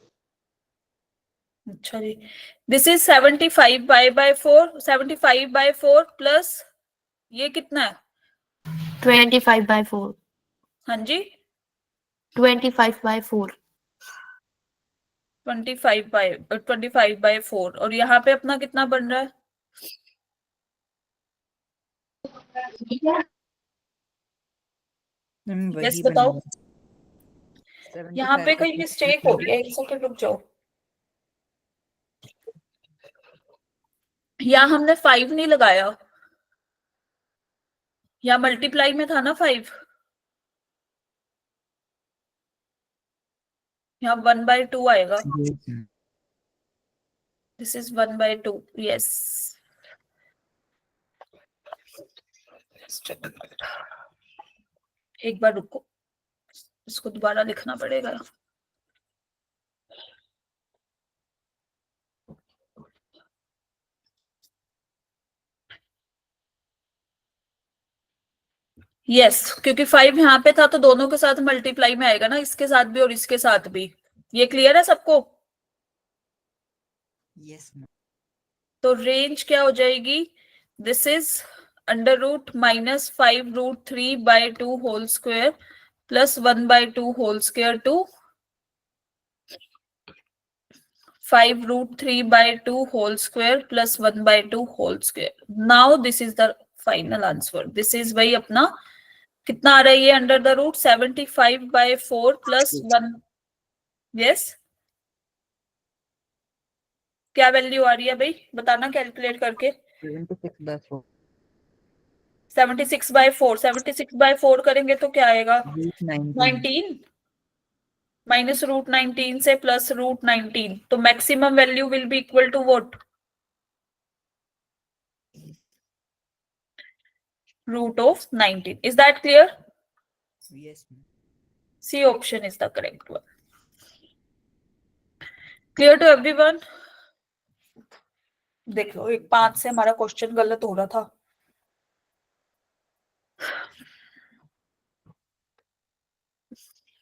[SPEAKER 1] अच्छा जी, दिस इज 75/4, 75/4 प्लस ये कितना है?
[SPEAKER 5] 25/4,
[SPEAKER 1] हाँ जी,
[SPEAKER 5] 25/4,
[SPEAKER 1] 25/4। और यहाँ पे अपना कितना बन रहा है? यस बताओ। यहाँ पे कहीं मिस्टेक हो गई है, 1 सेकंड रुक जाओ। यहाँ हमने 5 नहीं लगाया, यहाँ मल्टीप्लाई में था ना 5, यहाँ 1/2 आएगा। This is 1/2। यस, एक बार रुको, इसको दोबारा लिखना पड़ेगा। यस, क्योंकि 5 यहाँ पे था तो दोनों के साथ मल्टीप्लाई में आएगा ना, इसके साथ भी और इसके साथ भी। ये क्लियर है सबको?
[SPEAKER 3] यस।
[SPEAKER 1] तो रेंज क्या हो जाएगी? This is √-5√3/2 whole square plus 1/2 whole square to 5√3/2 whole square plus 1/2 whole square. Now this is the final answer. This is वही अपना कितना आ रहा है ये under the root 75/4 plus 1। Yes, क्या वैल्यू आ रही है भाई बताना कैलकुलेट करके।
[SPEAKER 3] 76/4
[SPEAKER 1] 76/4, 76/4 करेंगे तो क्या आएगा?
[SPEAKER 3] 19
[SPEAKER 1] 19 माइनस √19 से प्लस √19, तो maximum value will be equal to what? √19। Is that clear?
[SPEAKER 3] Yes.
[SPEAKER 1] C option is the correct one. Clear to everyone? देख लो, एक 5 से हमारा क्वेश्चन गलत हो रहा था।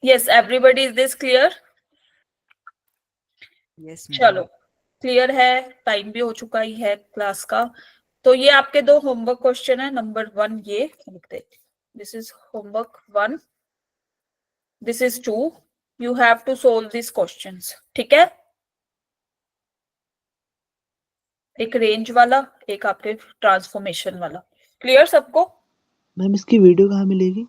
[SPEAKER 1] Yes, everybody, is this clear?
[SPEAKER 3] Yes.
[SPEAKER 1] चलो, क्लियर है, टाइम भी हो चुका ही है क्लास का। तो ये आपके 2 होमवर्क क्वेश्चन है। नंबर 1 ये लिख देते, this is homework 1, this is 2। You have to solve this questions, ठीक है? एक रेंज वाला, एक आपके ट्रांसफॉर्मेशन वाला। क्लियर सबको?
[SPEAKER 9] मैम इसकी वीडियो कहाँ मिलेगी?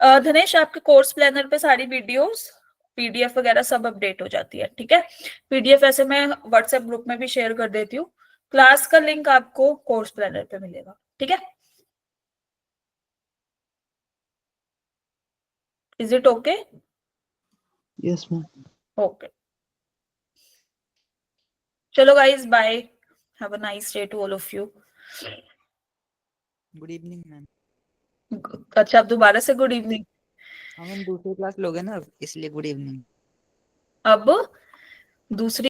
[SPEAKER 1] धनेश, आपके कोर्स प्लानर पे सारी वीडियोस, पीडीएफ वगैरह सब अपडेट हो जाती है, ठीक है? पीडीएफ ऐसे मैं व्हाट्सएप ग्रुप में भी शेयर कर देती हूँ। क्लास का लिंक आपको कोर्स प्लानर पे मिलेगा, ठीक है? Is it okay?
[SPEAKER 9] Yes ma'am.
[SPEAKER 1] Okay, चलो guys, bye, have a nice day to all of you.
[SPEAKER 3] Good evening ma'am.
[SPEAKER 1] अच्छा, अब दोबारा से गुड इवनिंग।
[SPEAKER 3] हम दूसरी क्लास लोगे ना, इसलिए गुड इवनिंग।
[SPEAKER 1] अब दूसरी